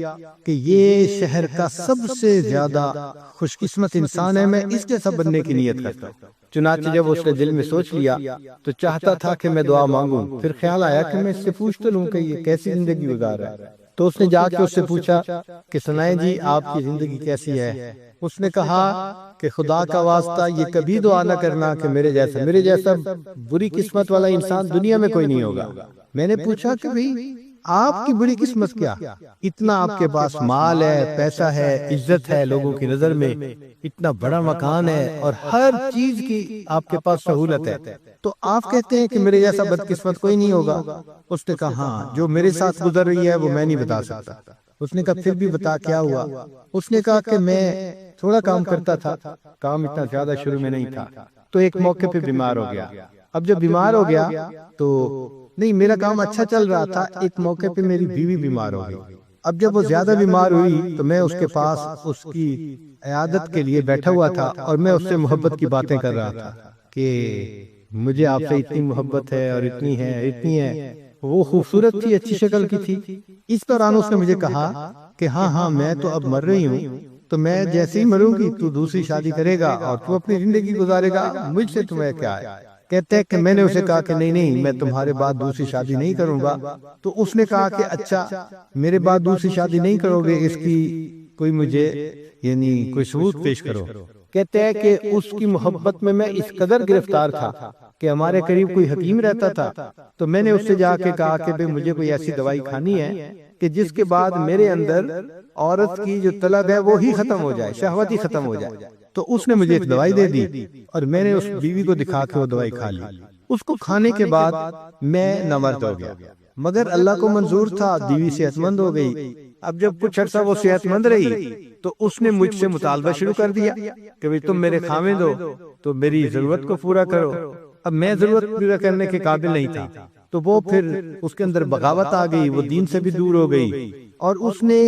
کہ یہ شہر کا سب سے زیادہ خوش قسمت انسان ہے، میں اس جیسا بننے کی نیت کرتا ہوں۔ چنانچہ جب اس نے دل میں سوچ لیا تو چاہتا تھا کہ میں دعا مانگوں، پھر خیال آیا کہ میں اس سے پوچھ لوں کہ یہ کیسی زندگی گزار رہا ہے۔ تو اس نے جا کے اس سے پوچھا کہ سنائیں جی آپ کی زندگی کیسی ہے؟ اس نے کہا کہ خدا کا واسطہ یہ کبھی دعا نہ کرنا کہ میرے جیسا بری قسمت والا انسان دنیا میں کوئی نہیں ہوگا۔ میں نے پوچھا کہ بھئی آپ کی بری قسمت کیا؟ اتنا آپ کے پاس مال ہے، پیسہ ہے، عزت ہے لوگوں کی نظر میں، اتنا بڑا مکان ہے اور ہر چیز کی آپ کے پاس سہولت ہے، تو آپ کہتے ہیں کہ میرے جیسا بدقسمت کوئی نہیں ہوگا؟ اس نے کہا ہاں، جو میرے ساتھ گزر رہی ہے وہ میں نہیں بتا سکتا۔ اس نے کہا پھر بھی بتا کیا ہوا؟ اس نے کہا کہ میں تھوڑا کام کرتا تھا، کام اتنا زیادہ شروع میں نہیں تھا، تو ایک موقع پہ بیمار ہو گیا۔ اب جب بیمار ہو گیا تو نہیں، میرا کام اچھا چل رہا تھا، ایک موقع پہ میری بیوی بیمار ہو گئی۔ اب جب وہ زیادہ بیمار ہوئی تو میں اس کے پاس اس کی عیادت کے لیے بیٹھا ہوا تھا، اور میں اس سے محبت کی باتیں کر رہا تھا کہ مجھے آپ سے اتنی محبت ہے اور اتنی ہے۔ وہ خوبصورت تھی، اچھی شکل کی تھی۔ اس دوران اس نے مجھے کہا کہ ہاں میں تو اب مر رہی ہوں، تو میں جیسے ہی مروں گی تو دوسری شادی کرے گا اور تو اپنی زندگی گزارے گا، مجھ سے تمہیں کیا ہے؟ کہتے ہیں کہ میں نے اسے کہا کہ نہیں میں تمہارے بعد دوسری شادی نہیں کروں گا۔ تو اس نے کہا کہ اچھا میرے بعد دوسری شادی نہیں کرو گے، اس کی کوئی مجھے یعنی کوئی ثبوت پیش کرو۔ کہتے ہیں کہ اس کی محبت میں اس قدر گرفتار تھا کہ ہمارے قریب کوئی حکیم رہتا تھا، تو میں نے اس سے جا کے کہا کہ مجھے کوئی ایسی دوائی کھانی ہے کہ جس کے بعد میرے اندر عورت کی جو طلب ہے وہ ہی ختم ہو جائے، شہوت ہی ختم ہو جائے۔ تو اس نے مجھے ایک دوائی دے دی اور میں نے اس بیوی کو دکھا کے وہ دوائی کھا لی۔ اس کو کھانے کے بعد میں نامرد ہو گیا، مگر اللہ کو منظور تھا، بیوی صحت مند ہو گئی، اب جب کچھ عرصہ وہ صحت مند رہی تو اس نے مجھ سے مطالبہ شروع کر دیا کہ بھئی تم میرے خاوند ہو تو میری ضرورت کو پورا کرو۔ اب میں ضرورت پورا کرنے کے قابل نہیں تھا، تو وہ پھر اس کے اندر بغاوت آ گئی، وہ دین سے بھی دور ہو گئی اور اس نے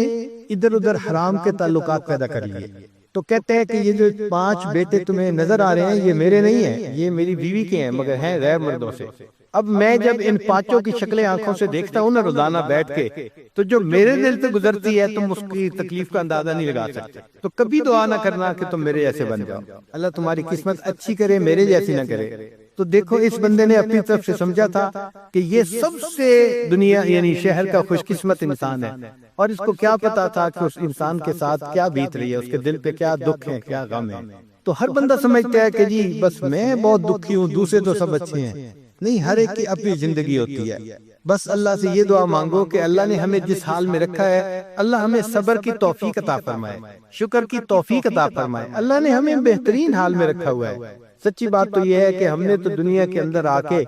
ادھر ادھر حرام کے تعلقات پیدا کر لیے۔ تو کہتے ہیں کہ یہ جو 5 بیٹے تمہیں نظر آ رہے ہیں یہ میرے نہیں ہیں، یہ میری بیوی کے ہیں، مگر ہیں غیر مردوں سے۔ اب میں جب ان 5 کی شکلیں آنکھوں سے دیکھتا ہوں نا روزانہ بیٹھ کے، تو جو میرے دل سے گزرتی ہے تم اس کی تکلیف کا اندازہ نہیں لگا سکتے۔ تو کبھی دعا نہ کرنا کہ تم میرے جیسے بن جاؤ، اللہ تمہاری قسمت اچھی کرے، میرے جیسی نہ کرے۔ تو دیکھو اس بندے نے اپنی طرف سے سمجھا تھا کہ یہ سب سے دنیا یعنی شہر کا خوش قسمت انسان ہے، اور اس کو کیا پتا تھا کہ اس انسان کے ساتھ کیا بیت رہی ہے، اس کے دل پہ کیا دکھ ہے، کیا غم ہے۔ تو ہر بندہ سمجھتا ہے کہ جی بس میں بہت دکھی ہوں، دوسرے تو سب اچھے ہیں۔ نہیں، ہر ایک کی اپنی زندگی ہوتی ہے۔ بس اللہ سے یہ دعا مانگو کہ اللہ نے ہمیں جس حال میں رکھا ہے اللہ ہمیں صبر کی توفیق عطا فرمائے، شکر کی توفیق عطا فرمائے۔ اللہ نے ہمیں بہترین حال میں رکھا ہوا ہے۔ سچی بات تو یہ ہے کہ ہم نے تو دنیا کے اندر آ کے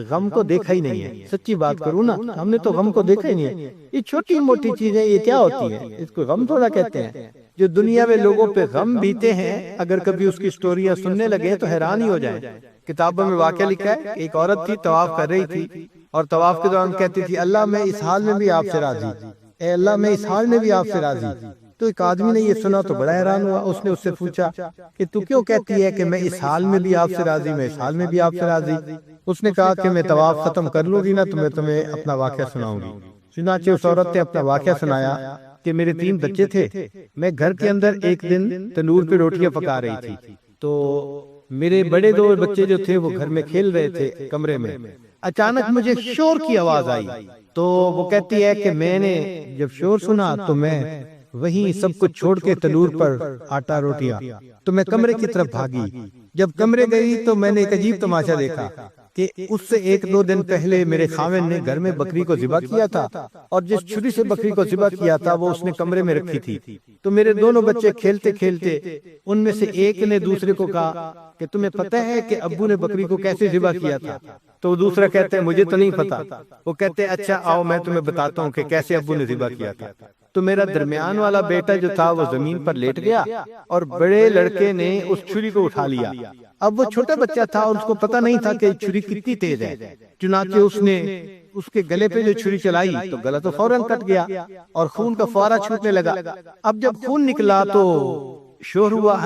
غم کو دیکھا ہی نہیں ہے۔ سچی بات کروں نا، ہم نے تو غم کو دیکھا ہی نہیں ہے۔ یہ چھوٹی موٹی چیزیں یہ کیا ہوتی ہیں، اس کو غم تھوڑا کہتے ہیں۔ جو دنیا میں لوگوں پہ غم بیتے ہیں، اگر کبھی اس کی سٹوریاں سننے لگے تو حیران ہی ہو جائیں۔ کتابوں میں واقعہ لکھا ہے کہ ایک عورت تھی، طواف کر رہی تھی اور طواف کے دوران کہتی تھی اللہ میں اس حال میں بھی آپ سے راضی، اے اللہ میں اس حال میں بھی آپ سے راضی۔ تو ایک آدمی نے یہ سنا تو بڑا حیران ہوا، اس نے اس سے پوچھا کہ تو کیوں کہتی ہے کہ میں اس حال میں بھی آپ سے راضی، میں اس حال میں بھی آپ سے راضی؟ اس نے کہا کہ میں طواف ختم کر لوں گی نا تو میں تمہیں اپنا واقعہ سناؤں گی۔ چنانچہ اس عورت نے اپنا واقعہ سنایا کہ میرے 3 بچے تھے، میں گھر کے اندر ایک دن تنور پہ روٹیاں پکا رہی تھی، تو میرے بڑے 2 بچے جو تھے وہ گھر میں کھیل رہے تھے کمرے میں، اچانک مجھے شور کی آواز آئی۔ تو وہ کہتی ہے کہ میں نے جب شور سنا تو میں وہیں سب کچھ چھوڑ کے تنور پر آٹا روٹیاں تو میں کمرے کی طرف بھاگی۔ جب کمرے گئی تو میں نے ایک عجیب تماشا دیکھا کہ اس سے 1-2 دن پہلے میرے خاوند نے گھر میں بکری کو ذبح کیا تھا، اور جس چھری سے بکری کو ذبح کیا تھا وہ اس نے کمرے میں رکھی تھی۔ تو میرے دونوں بچے کھیلتے کھیلتے ان میں سے ایک نے دوسرے کو کہا کہ تمہیں پتہ ہے کہ ابو نے بکری کو کیسے ذبح کیا تھا؟ تو دوسرا کہتے ہیں مجھے تو نہیں پتا۔ وہ کہتے ہیں اچھا آؤ میں تمہیں بتاتا ہوں کہ کیسے ابو نے ذبح کیا تھا۔ تو میرا درمیان والا بیٹا جو تھا وہ زمین پر لیٹ گیا اور بڑے لڑکے نے اس چھری کو اٹھا لیا۔ اب وہ چھوٹا بچہ تھا اور اس کو پتہ نہیں تھا کہ چھری کتنی تیز ہے، چنانچہ اس نے اس کے گلے پہ جو چھری چلائی تو گلا تو فوراً کٹ گیا اور خون کا فوارہ چھوٹنے لگا۔ اب جب خون نکلا تو شور ہوا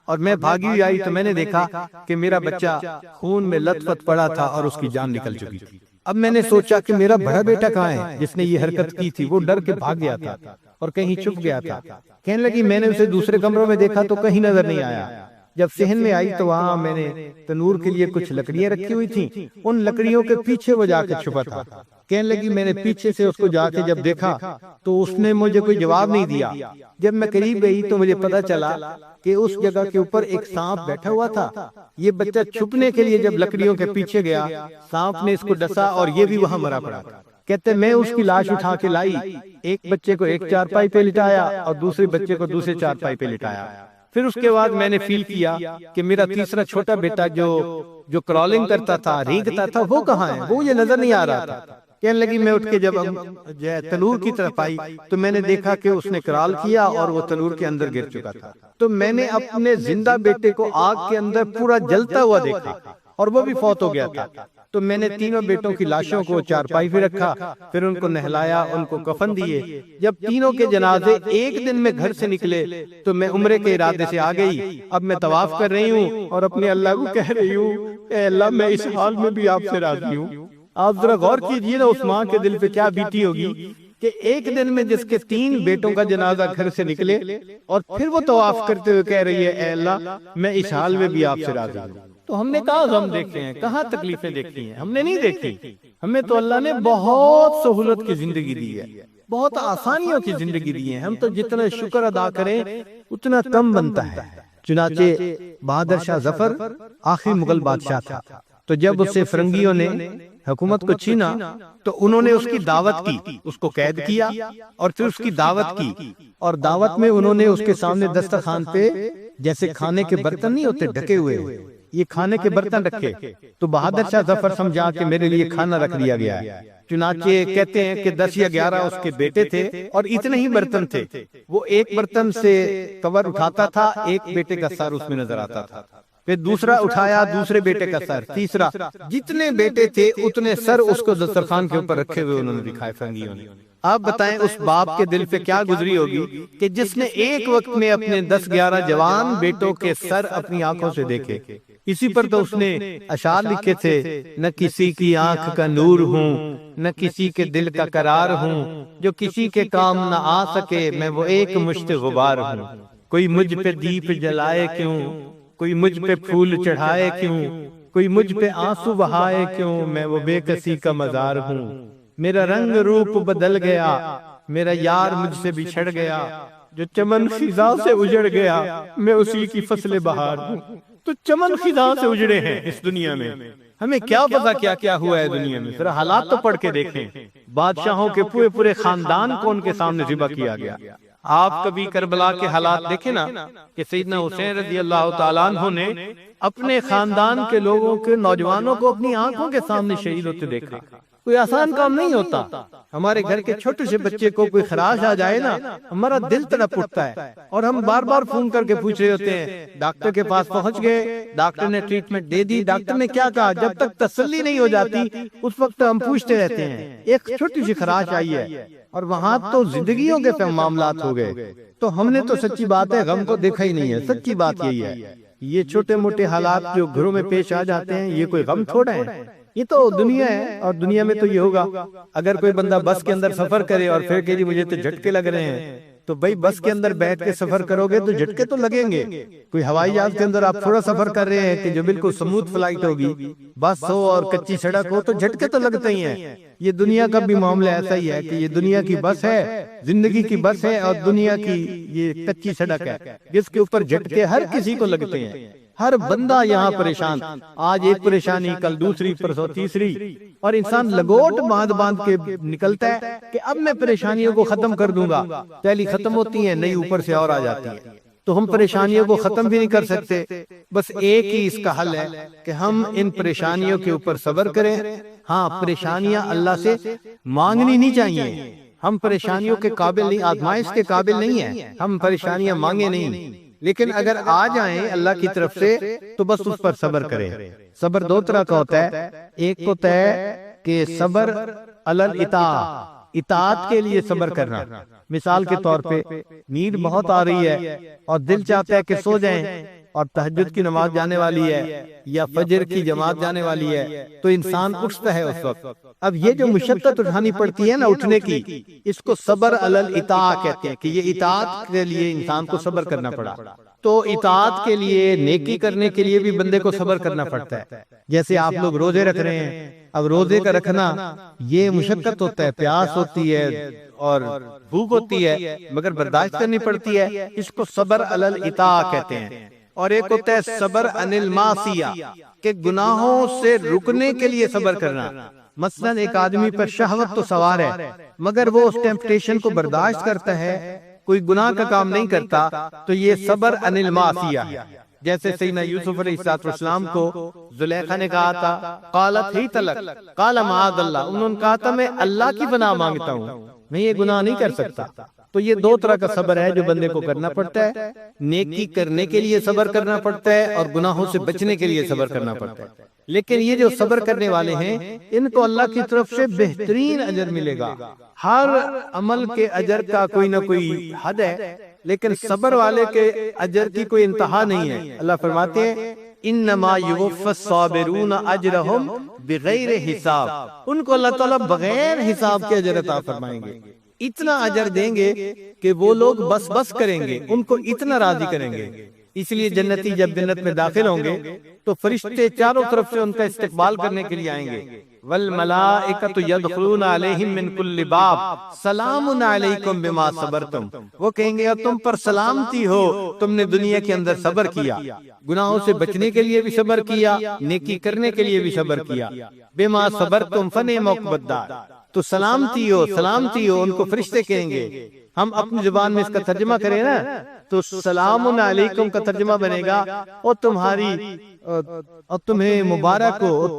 اور میں بھاگی ہوئی آئی تو میں نے دیکھا کہ میرا بچہ خون میں لت پت پڑا تھا اور اس کی جان نکل چکی تھی۔ اب میں نے سوچا کہ میرا بڑا بیٹا کہاں ہے جس نے یہ حرکت کی تھی؟ وہ ڈر کے بھاگ گیا تھا اور کہیں چھپ گیا تھا۔ کہنے لگی میں نے اسے دوسرے کمروں میں دیکھا تو کہیں نظر نہیں آیا۔ جب صحن میں آئی تو وہاں میں نے تنور کے لیے کچھ لکڑیاں رکھی ہوئی تھیں، ان لکڑیوں کے پیچھے وہ جا کے چھپا تھا۔ کہنے لگی میں نے پیچھے سے اس کو جا کے جب دیکھا تو اس نے مجھے کوئی جواب نہیں دیا۔ جب میں قریب گئی تو مجھے پتا چلا کہ اس جگہ کے اوپر ایک سانپ بیٹھا ہوا تھا۔ یہ بچہ چھپنے کے لیے جب لکڑیوں کے پیچھے گیا، سانپ نے اس کو ڈسا اور یہ بھی وہاں مرا پڑا تھا۔ کہتے میں اس کی لاش اٹھا کے لائی، ایک بچے کو ایک چارپائی پہ لٹایا اور دوسرے بچے کو دوسرے چارپائی پہ لٹایا۔ پھر اس کے بعد میں نے فیل کیا کہ میرا تیسرا چھوٹا بیٹا جو کرالنگ کرتا تھا، رینگتا تھا، وہ کہاں ہے؟ وہ مجھے نظر نہیں آ رہا تھا۔ کہنے لگی میں اٹھ کے جب تنور کی طرف آئی تو میں نے دیکھا کہ اس نے کرال کیا اور وہ تنور کے اندر گر چکا تھا۔ تو میں نے اپنے زندہ بیٹے کو آگ کے اندر پورا جلتا ہوا دیکھا اور وہ بھی فوت ہو گیا تھا۔ تو میں نے تینوں بیٹوں کی لاشوں کو چارپائی پہ رکھا، پھر ان کو نہلایا، ان کو کفن دیے۔ جب تینوں کے جنازے ایک دن میں گھر سے نکلے تو میں عمرے کے ارادے سے آ گئی۔ اب میں طواف کر رہی ہوں اور اپنے اللہ کو کہہ رہی ہوں اے اللہ میں اس حال میں بھی آپ سے راضی ہوں۔ آپ ذرا غور کیجئے نا اس ماں کے دل پہ کیا بیتی ہوگی کہ ایک دن میں جس کے 3 بیٹوں کا جنازہ گھر سے نکلے اور پھر وہ طواف کرتے ہوئے کہہ رہی ہے اے اللہ میں اس حال میں بھی آپ سے راضی ہوں۔ تو ہم نے کہاں غم دیکھے ہیں، کہاں تکلیفیں دیکھی ہیں؟ ہم نے نہیں دیکھی۔ ہمیں تو اللہ نے بہت سہولت کی زندگی دی ہے، بہت آسانیوں کی زندگی دی ہے۔ ہم تو جتنا شکر ادا کریں اتنا کم بنتا ہے۔ چنانچہ بہادر شاہ ظفر آخری مغل بادشاہ تھا، تو جب اسے فرنگیوں نے حکومت کو چھینا تو انہوں نے اس کی دعوت کی، اس کو قید کیا اور پھر اس کی دعوت کی، اور دعوت میں انہوں نے اس کے سامنے دسترخوان پہ جیسے کھانے کے برتن نہیں ہوتے ڈھکے ہوئے، یہ کھانے کے برتن رکھے تو بہادر شاہ ظفر سمجھا کہ میرے لیے کھانا رکھ دیا گیا ہے۔ چنانچہ کہتے ہیں کہ 10 یا 11 اس کے بیٹے تھے اور اتنے ہی برتن تھے، وہ ایک برتن سے کور اٹھاتا تھا، ایک بیٹے کا سر اس میں نظر آتا تھا، پھر دوسرا اٹھایا دوسرے بیٹے کا سر، تیسرا، جتنے بیٹے تھے اتنے سر اس کو دسترخوان کے اوپر رکھے ہوئے انہوں نے دکھائے فرنگیوں نے۔ آپ بتائیں اس باپ کے دل پہ کیا گزری ہوگی کہ جس نے ایک وقت میں اپنے 10-11 جوان بیٹوں کے سر اپنی آنکھوں سے دیکھے۔ اسی پر تو اس نے اشعار لکھے تھے، نہ کسی کی آنکھ کا نور ہوں، نہ کسی کے دل کا قرار ہوں، جو کسی کے کام نہ آ سکے میں وہ ایک مشت غبار ہوں۔ کوئی مجھ پہ دیپ جلائے کیوں، کوئی مجھ پہ پھول چڑھائے کیوں، کوئی مجھ پہ آنسو بہائے کیوں، میں وہ بے کسی کا مزار ہوں۔ میرا رنگ روپ بدل گیا، میرا یار مجھ سے بچھڑ گیا، جو چمن خزاں سے اجڑ گیا میں اسی کی فصل بہار ہوں۔ تو چمن خزاں سے اجڑے ہیں اس دنیا میں، ہمیں کیا پتا کیا کیا ہوا ہے دنیا میں، ذرا حالات تو پڑھ کے دیکھیں۔ بادشاہوں کے پورے خاندان کو ان کے سامنے ذبح کیا گیا۔ آپ کبھی کربلا کے حالات دیکھیں نا کہ سیدنا حسین رضی اللہ تعالیٰ عنہ نے اپنے خاندان کے لوگوں کے نوجوانوں کو اپنی آنکھوں کے سامنے شہید ہوتے دیکھا۔ کوئی آسان کام نہیں ہوتا۔ ہمارے گھر کے چھوٹے سے بچے کو کوئی خراش آ جائے نا، ہمارا دل تڑپ اٹھتا ہے اور ہم بار بار فون کر کے پوچھ رہے ہوتے ہیں، ڈاکٹر کے پاس پہنچ گئے، ڈاکٹر نے ٹریٹمنٹ دے دی، ڈاکٹر نے کیا کہا، جب تک تسلی نہیں ہو جاتی اس وقت ہم پوچھتے رہتے ہیں۔ ایک چھوٹی سی خراش آئی ہے اور وہاں تو زندگیوں کے معاملات ہو گئے۔ تو ہم نے تو سچی بات ہے غم کو دیکھا ہی نہیں ہے، سچی بات یہی ہے۔ یہ چھوٹے موٹے حالات جو گھروں میں پیش آ جاتے ہیں یہ کوئی غم تھوڑا ہے، یہ تو دنیا ہے، اور دنیا میں تو یہ ہوگا۔ اگر کوئی بندہ بس کے اندر سفر کرے اور پھر کہ جی مجھے تو جھٹکے لگ رہے ہیں، تو بھائی بس کے اندر بیٹھ کے سفر کرو گے تو جھٹکے تو لگیں گے۔ کوئی ہوائی جہاز کے اندر آپ تھوڑا سفر کر رہے ہیں کہ جو بالکل سموتھ فلائٹ ہوگی، بس ہو اور کچی سڑک ہو تو جھٹکے تو لگتے ہی ہیں۔ یہ دنیا کا بھی معاملہ ایسا ہی ہے کہ یہ دنیا کی بس ہے، زندگی کی بس ہے، اور دنیا کی یہ کچی سڑک ہے جس کے اوپر جھٹکے ہر کسی کو لگتے ہیں۔ ہر بندہ یہاں پریشان، آج ایک پریشانی کل دوسری پرسوں تیسری، اور انسان لگوٹ باندھ کے نکلتا ہے کہ اب میں پریشانیوں کو ختم کر دوں گا، پہلی ختم ہوتی ہیں نئی اوپر سے اور آ جاتی ہیں۔ تو ہم پریشانیوں کو ختم بھی نہیں کر سکتے، بس ایک ہی اس کا حل ہے کہ ہم ان پریشانیوں کے اوپر صبر کریں۔ ہاں پریشانیاں اللہ سے مانگنی نہیں چاہیے، ہم پریشانیوں کے قابل نہیں، آزمائش کے قابل نہیں ہیں، ہم پریشانیاں مانگے نہیں، لیکن اگر آ جائیں اللہ کی طرف سے تو بس اس پر صبر کریں۔ صبر دو طرح کا ہوتا ہے، ایک ہوتا ہے کہ صبر علی الاطاعہ، اطاعت کے لیے صبر کرنا۔ مثال کے طور پہ نیند بہت آ رہی ہے اور دل چاہتا ہے کہ سو جائیں، اور تہجد کی نماز جانے والی ہے یا فجر کی جماعت جانے والی ہے، تو انسان اٹھتا ہے اس وقت۔ اب یہ جو مشقت اٹھانی پڑتی ہے نا اٹھنے کی، اس کو صبر علی الاطاعہ کہتے ہیں، کہ یہ اطاعت کے لیے انسان کو صبر کرنا پڑا۔ تو اطاعت کے لیے، نیکی کرنے کے لیے بھی بندے کو صبر کرنا پڑتا ہے۔ جیسے آپ لوگ روزے رکھ رہے ہیں، اب روزے کا رکھنا یہ مشقت ہوتا ہے، پیاس ہوتی ہے اور بھوک ہوتی ہے، مگر برداشت کرنی پڑتی ہے، اس کو صبر علی الاطاعہ کہتے ہیں۔ اور ایک ہوتا ہے صبر عن المعصیہ، کہ گناہوں سے رکنے کے لیے صبر کرنا۔ مثلا ایک آدمی پر شہوت تو سوار ہے مگر وہ اس ٹیمپٹیشن کو برداشت کرتا ہے، کوئی گناہ کا کام نہیں کرتا، تو یہ صبر عن المعصیہ ہے۔ جیسے سیدنا یوسف علیہ السلام کو زلیخا نے کہا تھا قالت ہی تلک قال معاذ اللہ، انہوں نے کہا تھا میں اللہ کی پناہ مانگتا ہوں، میں یہ گناہ نہیں کر سکتا۔ تو یہ دو طرح کا صبر ہے جو بندے کو کرنا پڑتا ہے، نیکی کرنے کے لیے صبر کرنا پڑتا ہے اور گناہوں سے بچنے کے لیے صبر کرنا پڑتا ہے۔ لیکن یہ جو صبر کرنے والے ہیں ان کو اللہ کی طرف سے بہترین اجر ملے گا۔ ہر عمل کے اجر کا کوئی نہ کوئی حد ہے، لیکن صبر والے کے اجر کی کوئی انتہا نہیں ہے۔ اللہ فرماتے ہیں انما یوفی الصابرون اجرہم بغیر حساب، ان کو اللہ تعالیٰ بغیر حساب کے اجر عطا فرمائیں گے، اتنا اجر دیں گے کہ وہ لوگ بس بس کریں گے، ان کو اتنا راضی کریں گے۔ اس لیے جنتی جب جنت میں داخل ہوں گے تو فرشتے چاروں طرف سے ان کا استقبال کرنے کے لیے آئیں گے۔ والملائکۃ یدخلون علیہم من کل باب سلام علیکم بما صبرتم، وہ کہیں گے تم پر سلامتی ہو، تم نے دنیا کے اندر صبر کیا، گناہوں سے بچنے کے لیے بھی صبر کیا، نیکی کرنے کے لیے بھی صبر کیا، بما صبرتم فنعم عقبی الدار، تو سلامتی ہو سلامتی ہو، ان کو فرشتے کہیں گے۔ ہم اپنی زبان میں اس کا ترجمہ کریں نا تو سلام علیکم کا ترجمہ بنے گا اور تمہاری اور تمہیں مبارک ہو اور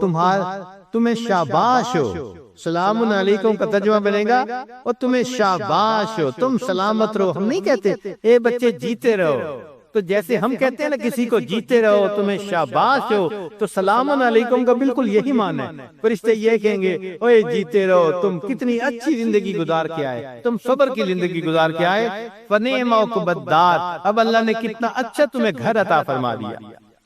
تمہیں شاباش ہو۔ سلام علیکم کا ترجمہ بنے گا اور تمہیں شاباش ہو، تم سلامت رہو۔ ہم نہیں کہتے اے بچے جیتے رہو، تو جیسے ہم کہتے ہیں نا کسی کو جیتے رہو تمہیں شاباش ہو، تو سلام علیکم کا بالکل یہی معنی ہے۔ فرشتے یہ کہیں گے اوے جیتے رہو، تم کتنی اچھی زندگی گزار کے آئے، تم صبر کی زندگی گزار کے آئے، فنعم عقبی الدار، اب اللہ نے کتنا اچھا تمہیں گھر عطا فرما دیا۔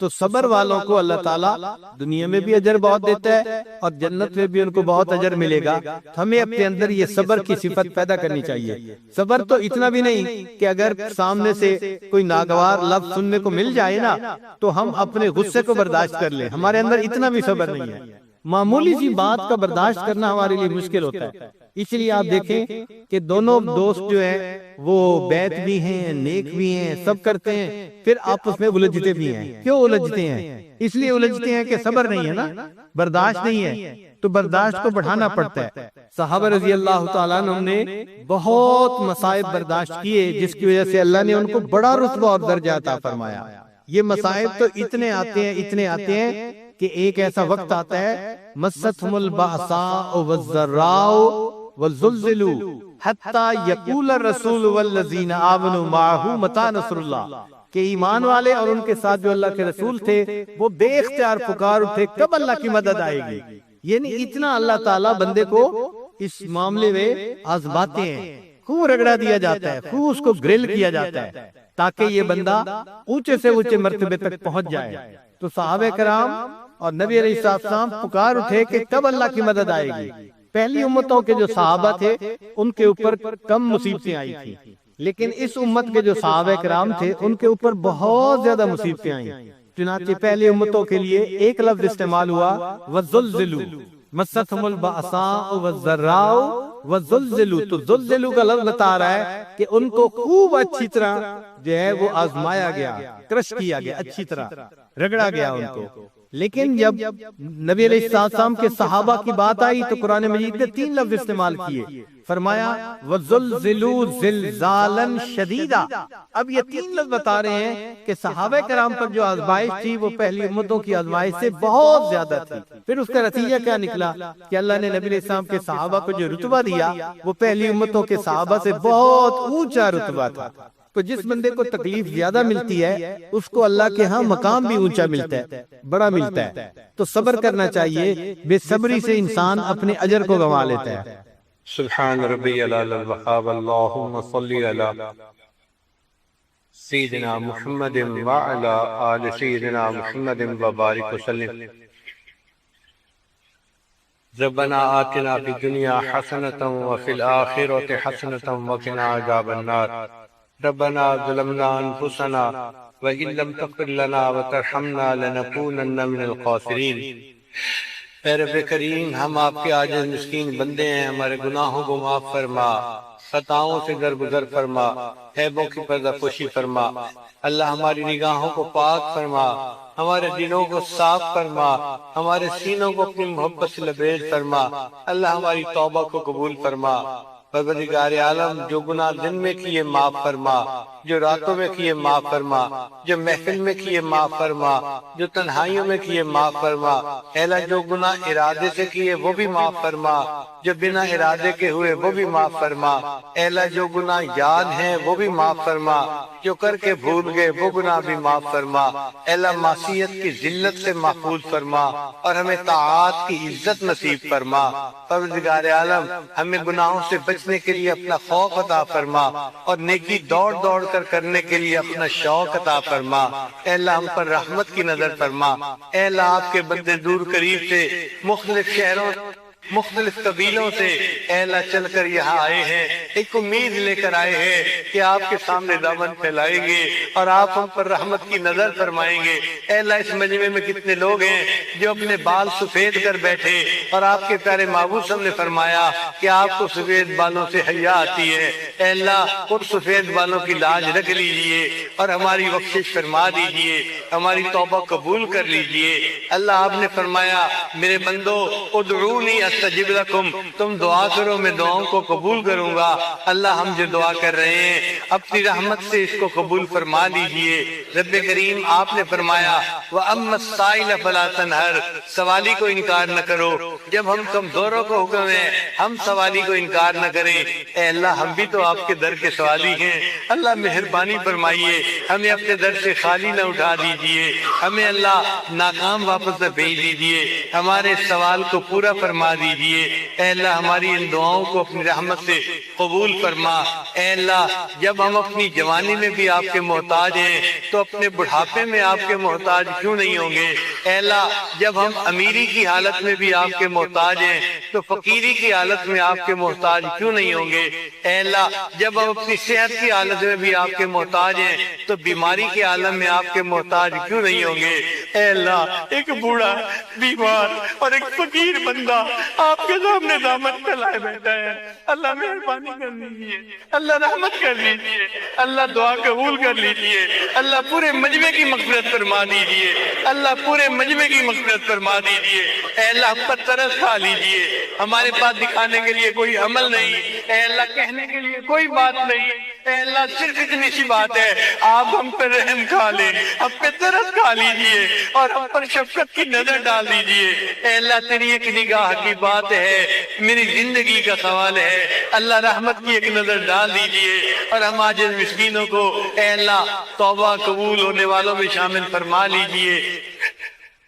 تو صبر والوں کو اللہ تعالیٰ دنیا میں بھی اجر بہت دیتا ہے اور جنت میں بھی ان کو بہت اجر ملے گا۔ ہمیں اپنے اندر یہ صبر کی صفت پیدا کرنی چاہیے۔ صبر تو اتنا بھی نہیں کہ اگر سامنے سے کوئی ناگوار لفظ سننے کو مل جائے نا تو ہم اپنے غصے کو برداشت کر لیں، ہمارے اندر اتنا بھی صبر نہیں ہے۔ معمولی سی بات کا برداشت کرنا ہمارے لیے مشکل ہوتا ہے۔ اس لیے آپ دیکھیں کہ دونوں دوست جو ہیں وہ بیت بھی ہیں، نیک بھی ہیں، سب کرتے ہیں، پھر آپس میں الجھتے بھی ہیں۔ کیوں الجھتے ہیں؟ اس لیے الجھتے ہیں کہ صبر نہیں ہے نا، برداشت نہیں ہے، تو برداشت کو بڑھانا پڑتا ہے۔ صحابہ رضی اللہ تعالیٰ عنہ نے بہت مصائب برداشت کیے جس کی وجہ سے اللہ نے ان کو بڑا رتبہ اور درجہ عطا فرمایا۔ یہ مصائب تو اتنے آتے ہیں کہ ایک ایسا وقت آتا ہے مستہم البأساء والضراء وزلزلوا حتی یقول الرسول والذین آمنوا معہ متی نصر اللہ، کہ ایمان والے اور ان کے ساتھ جو اللہ کے رسول تھے وہ بے اختیار پکار اٹھے کب اللہ کی مدد آئے گی۔ یعنی اتنا اللہ تعالیٰ بندے کو اس معاملے میں آزماتے ہیں، خوب رگڑا دیا جاتا ہے، خوب اس کو گرل کیا جاتا ہے تاکہ یہ بندہ اونچے سے اونچے مرتبے تک پہنچ جائے۔ تو صحابہ کرام اور نبی علیہ السلام پکار اٹھے کہ کب اللہ کی مدد آئے گی۔ پہلی امتوں کے جو صحابہ تھے ان کے اوپر کم مصیبتیں آئی تھی، لیکن اس امت کے جو صحابہ کرام تھے ان کے اوپر بہت زیادہ مصیبتیں آئیں۔ چنانچہ پہلی امتوں کے لیے ایک لفظ استعمال ہوا وَزُلْزِلُوا، مَسَّتْهُمُ الْبَأْسَاءُ وَالضَّرَّاءُ وَزُلْزِلُوا، تو زلزلو کا لفظ بتا رہا ہے کہ ان کو خوب اچھی طرح جو ہے وہ آزمایا گیا، کرش کیا گیا، اچھی طرح رگڑا گیا ان کو۔ لیکن جب نبی علیہ السلام کے صحابہ کی بات آئی تو قرآن مجید نے 3 لفظ استعمال کیے، فرمایا وَزُلْزِلُوا زِلْزَالًا شَدِيدًا۔ اب یہ 3 لفظ بتا رہے ہیں کہ صحابہ کرام پر جو آزمائش تھی وہ پہلی امتوں کی آزمائش سے بہت زیادہ تھی۔ پھر اس کا نتیجہ کیا نکلا کہ اللہ نے نبی علیہ السلام کے صحابہ کو جو رتبہ دیا وہ پہلی امتوں کے صحابہ سے بہت اونچا رتبہ تھا۔ تو جس بندے کو تکلیف زیادہ ملتی ہے اس کو اللہ کے ہاں مقام بھی اونچا ملتا ہے، بڑا ملتا ہے۔ تو صبر کرنا چاہیے، بے صبری سے انسان اپنے اجر کو گنوا لیتا ہے۔ سبحان ربی العلی الوہاب، اللہم صلی علی سیدنا محمد وعلی آل سیدنا محمد وبارک وسلم۔ ربنا آتنا فی الدنیا حسنۃ وفی الآخرۃ حسنۃ وقنا عذاب النار۔ ربنا ظلمنا انفسنا وإن لم تغفر لنا وترحمنا لنكونن من الخاسرین۔ اے رب کریم، ہم آپ کے عاجز مسکین بندے ہیں، ہمارے گناہوں کو معاف فرما، خطاؤں سے درگزر فرما، عیبوں کی پردہ پوشی فرما۔ اللہ ہماری نگاہوں کو پاک فرما، ہمارے دلوں کو صاف فرما، ہمارے سینوں کو اپنی محبت سے لبریز فرما۔ اللہ ہماری توبہ کو قبول فرما۔ پروردگار عالم، جو گناہ دن میں کیے معاف فرما، جو راتوں میں کیے معاف فرما، جو محفل میں کیے معاف فرما، جو تنہائیوں میں کیے معاف فرما۔ اے اللہ، جو گناہ ارادے سے کیے وہ بھی معاف فرما، جو بنا ارادے کے ہوئے وہ بھی معاف فرما۔ اے اللہ، جو گناہ یاد ہیں وہ بھی معاف فرما، جو کر کے بھول گئے وہ گناہ بھی معاف فرما۔ اے اللہ، معصیت کی ذلت سے محفوظ فرما اور ہمیں طاعات کی عزت نصیب فرما۔ پروردگار عالم، ہمیں گناہوں سے بچنے کے لیے اپنا خوف عطا فرما اور نیکی دوڑ دوڑ کر کرنے کے لیے اپنا شوق عطا فرما۔ اے اللہ، ہم پر رحمت کی نظر فرما۔ اے اللہ، آپ کے بندے دور قریب سے، مختلف شہروں، مختلف قبیلوں سے اے اللہ چل کر یہاں آئے ہیں، ایک امید لے کر آئے ہیں کہ آپ کے سامنے دامن پھیلائیں گے اور آپ ہم پر رحمت کی نظر فرمائیں گے۔ اے اللہ، اس مجمع میں کتنے لوگ ہیں جو اپنے بال سفید کر بیٹھے اور آپ کے پیارے محبوب صلی اللہ علیہ وسلم نے فرمایا کہ آپ کو سفید بالوں سے حیا آتی ہے۔ اے اللہ، ان سفید بالوں کی لاج رکھ لیجئے اور ہماری بخشش فرما دیجئے، ہماری توبہ قبول کر لیجئے۔ اللہ، آپ نے فرمایا میرے بندو ادعونی استجب لکم، تم دعا کرو میں دعاؤں کو قبول کروں گا۔ اللہ ہم جو دعا کر رہے ہیں اپنی رحمت سے اس کو قبول فرما لیجئے۔ رب کریم آپ نے فرمایا وَأَمَّا السَّائِلَ فَلَا تَنْهَرْ، سوالی کو انکار نہ کرو۔ جب ہم کمزوروں کو حکم ہے ہم سوالی کو انکار نہ کریں۔ اے اللہ ہم بھی تو آپ کے در کے سوالی ہیں، اللہ مہربانی فرمائیے، ہمیں اپنے در سے خالی نہ اٹھا دیجئے، ہمیں اللہ ناکام واپس نہ بھیج دیجئے، ہمارے سوال کو پورا فرما دیجئے۔ اے اللہ ہماری ان دعاؤں کو اپنی رحمت سے قبول فرما۔ اے اللہ جب ہم اپنی جوانی میں بھی آپ کے محتاج ہیں تو اپنے بڑھاپے میں آپ کے محتاج کیوں نہیں ہوں گے؟ اے اللہ جب ہم امیری کی حالت میں بھی آپ کے محتاج ہیں تو فقیری کی حالت میں آپ کے محتاج کیوں نہیں ہوں گے؟ اے اللہ جب ہم اپنی صحت کی حالت میں بھی آپ کے محتاج ہیں تو بیماری کے عالم میں آپ کے محتاج کیوں نہیں ہوں گے؟ اے اللہ ایک بوڑھا بیمار اور ایک فقیر بندہ آپ کے سامنے دامن پھیلائے بیٹھا ہے، اللہ مہربانی کر لیجیے، اللہ رحمت کر لیجیے، اللہ دعا قبول کر لیجیے، اللہ پورے مجمع کی مغفرت فرما دیجیے، اللہ پورے مجمع کی مغفرت فرما دیجیے۔ اے اللہ ہم پر ترس کھا لیجیے، ہمارے پاس دکھانے کے لیے کوئی عمل نہیں، اے اللہ کہنے کے لیے کوئی بات نہیں، اے اللہ صرف اتنی سی بات ہے آپ ہم پر رحم کھا لیں، ہم پہ ترس کھا لیجیے اور ہم پر شفقت کی نظر ڈال دیجیے۔ اے اللہ تیری ایک نگاہ کی بات ہے، میری زندگی کا سوال ہے، اللہ رحمت کی ایک نظر ڈال دیجیے اور ہم عاجز مسکینوں کو اے اللہ توبہ قبول ہونے والوں میں شامل فرما لیجیے۔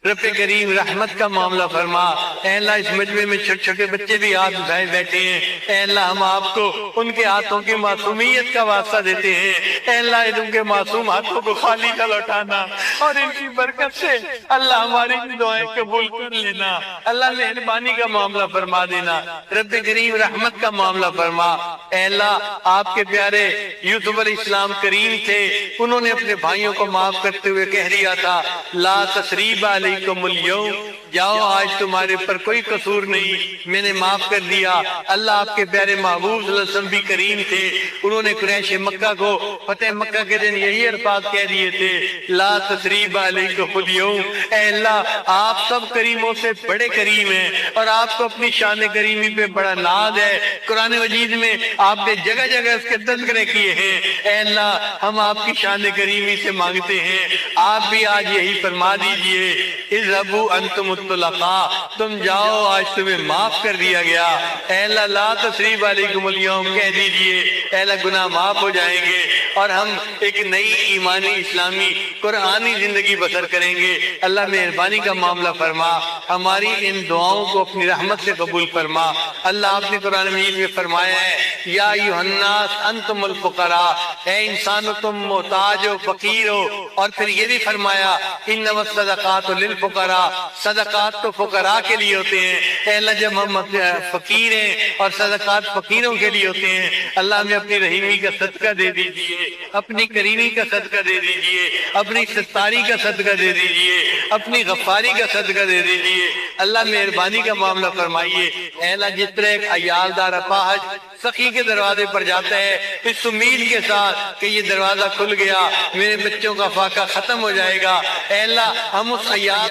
رب کریم رحمت کا معاملہ فرما۔ اے اللہ اس مجمع میں چھوٹے چھوٹے بچے بھی ہاتھ اٹھائے بیٹھے ہیں، اے اللہ ہم آپ کو ان کے ہاتھوں کی معصومیت کا واسطہ دیتے ہیں، اے اللہ ان کے معصوم ہاتھوں کو خالی نہ لوٹانا اور ان کی برکت سے اللہ ہماری دعائیں قبول کر لینا، اللہ مہربانی کا معاملہ فرما دینا، رب کریم رحمت کا معاملہ فرما۔ اے اللہ آپ کے پیارے یوسف علیہ السلام کریم تھے، انہوں نے اپنے بھائیوں کو معاف کرتے ہوئے کہہ دیا تھا لا تثریب علیکم اليوم، جاؤ آج تمہارے پر کوئی قصور نہیں، میں نے معاف کر دیا۔ اللہ آپ کے پیارے محبوب صلی اللہ علیہ وسلم بھی کریم تھے، انہوں نے قریش مکہ کو فتح مکہ کے دن یہی الفاظ کہہ دیے تھے لا تثریب علیکم اليوم۔ اے اللہ آپ سب کریموں سے بڑے کریم ہیں اور آپ کو اپنی شان کریمی پہ بڑا ناز ہے، قرآن مجید میں آپ نے جگہ جگہ اس کے تذکرے کیے ہیں۔ اے اللہ ہم آپ کی شان کریمی سے مانگتے ہیں، آپ بھی آج یہی فرما دیجئے اذهبوا انتم الطلقاء، تم جاؤ آج تمہیں معاف کر دیا گیا۔ اے اللہ لا تثریب علیکم اليوم کہہ دیجئے، اے اللہ گناہ معاف ہو جائیں گے اور ہم ایک نئی ایمانی اسلامی قرآنی زندگی بسر کریں گے۔ اللہ مہربانی کا معاملہ فرما، ہماری ان دعاؤں کو اپنی رحمت سے قبول فرما۔ اللہ آپ نے قرآن مجید میں فرمایا ہے یا ایھا الناس انتم الفقراء، اے انسانو تم محتاج ہو، فقیر ہو، اور پھر یہ بھی فرمایا انما الصدقات للفقراء، صدقات تو فقراء کے لیے ہوتے ہیں۔ اے اللہ جب ہم فقیر ہیں اور صدقات فقیروں کے لیے ہوتے ہیں، اللہ ہمیں اپنی رحیمی کا صدقہ دے دیجئے، اپنی کریمی کا صدقہ دے دیجئے، اپنی ستاری کا صدقہ دے دیجئے، اپنی غفاری کا صدقہ دے دیجئے۔ اللہ مہربانی کا معاملہ فرمائیے۔ اے اللہ جس طرح ایک عیالدار اپاہج سخی کے دروازے پر جاتا ہے اس امید کے ساتھ کہ یہ دروازہ کھل گیا، میرے بچوں کا فاقہ ختم ہو جائے گا، اے اللہ ہم اس عیال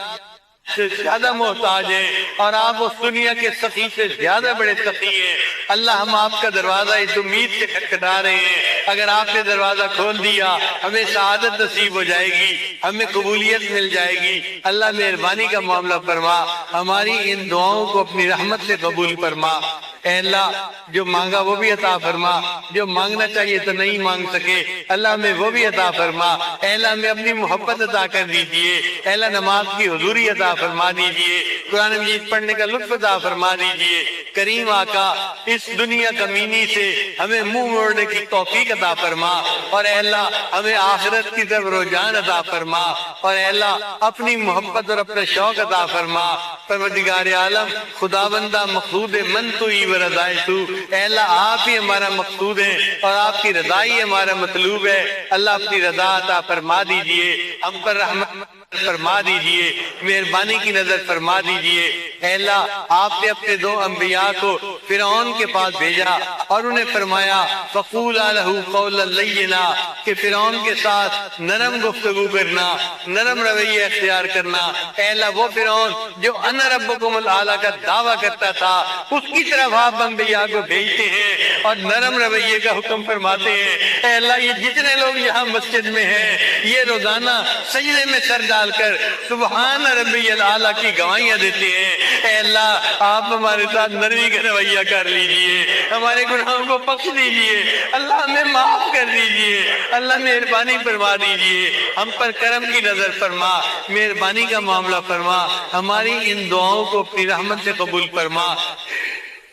سے زیادہ محتاج ہیں اور آپ اس دنیا کے سخی سے زیادہ بڑے سخی ہیں۔ اللہ ہم آپ کا دروازہ اس امید سے کھٹکھٹا رہے ہیں، اگر آپ نے دروازہ کھول دیا ہمیں سعادت نصیب ہو جائے گی، ہمیں قبولیت مل جائے گی۔ اللہ مہربانی کا معاملہ فرما، ہماری ان دعاؤں کو اپنی رحمت سے قبول فرما۔ اے اللہ جو مانگا وہ بھی عطا فرما، جو مانگنا چاہیے تو نہیں مانگ سکے اللہ ہمیں وہ بھی عطا فرما۔ اے اللہ ہمیں اپنی محبت عطا کر دیجئے، اے اللہ نماز کی حضوری عطا فرما دیجئے، قرآن مجید پڑھنے کا لطف عطا فرما دیجئے۔ کریم آقا اس دنیا کمینی سے ہمیں منہ موڑنے کی توفیق عطا فرما، اور اے اللہ ہمیں آخرت کی طرف رجحان عطا فرما، اور اے اللہ اپنی محبت اور اپنا شوق عطا فرما۔ پروردگار عالم خداوندہ مقصود من تو ہی رضائے تو، اے اللہ آپ ہی ہمارا مقصود ہے اور آپ کی رضا ہی ہمارا مطلوب ہے۔ اللہ اپنی رضا عطا فرما دیجئے، ہم پر رحمت فرما دیجئے، مہربانی کی نظر فرما دیجئے۔ اے اللہ آپ نے اپنے دو انبیاء کو فرعون کے پاس بھیجا اور انہیں فرمایا فَقُولَا لَهُ قَوْلًا لَيِّنًا کہ فرعون کے ساتھ نرم گفتگو کرنا، نرم رویہ اختیار کرنا۔ اے اللہ وہ فرعون جو انا ربکم الاعلیٰ کا دعویٰ کرتا تھا، اس کی طرف آپ انبیاء کو بھیجتے ہیں اور نرم رویے کا حکم فرماتے ہیں۔ اے اللہ یہ جتنے لوگ یہاں مسجد میں ہیں یہ روزانہ سجدے میں سر ڈال کر سبحان ربی الاعلیٰ کی گواہیاں دیتے ہیں۔ اے اللہ آپ ہمارے ساتھ نرمی کا رویہ کر لیجئے، ہمارے گناہوں کو بخش دیجئے، اللہ ہمیں معاف کر دیجئے، اللہ مہربانی فرما دیجئے، ہم پر کرم کی نظر فرما، مہربانی کا معاملہ فرما، ہماری ان دعاؤں کو اپنی رحمت سے قبول فرما۔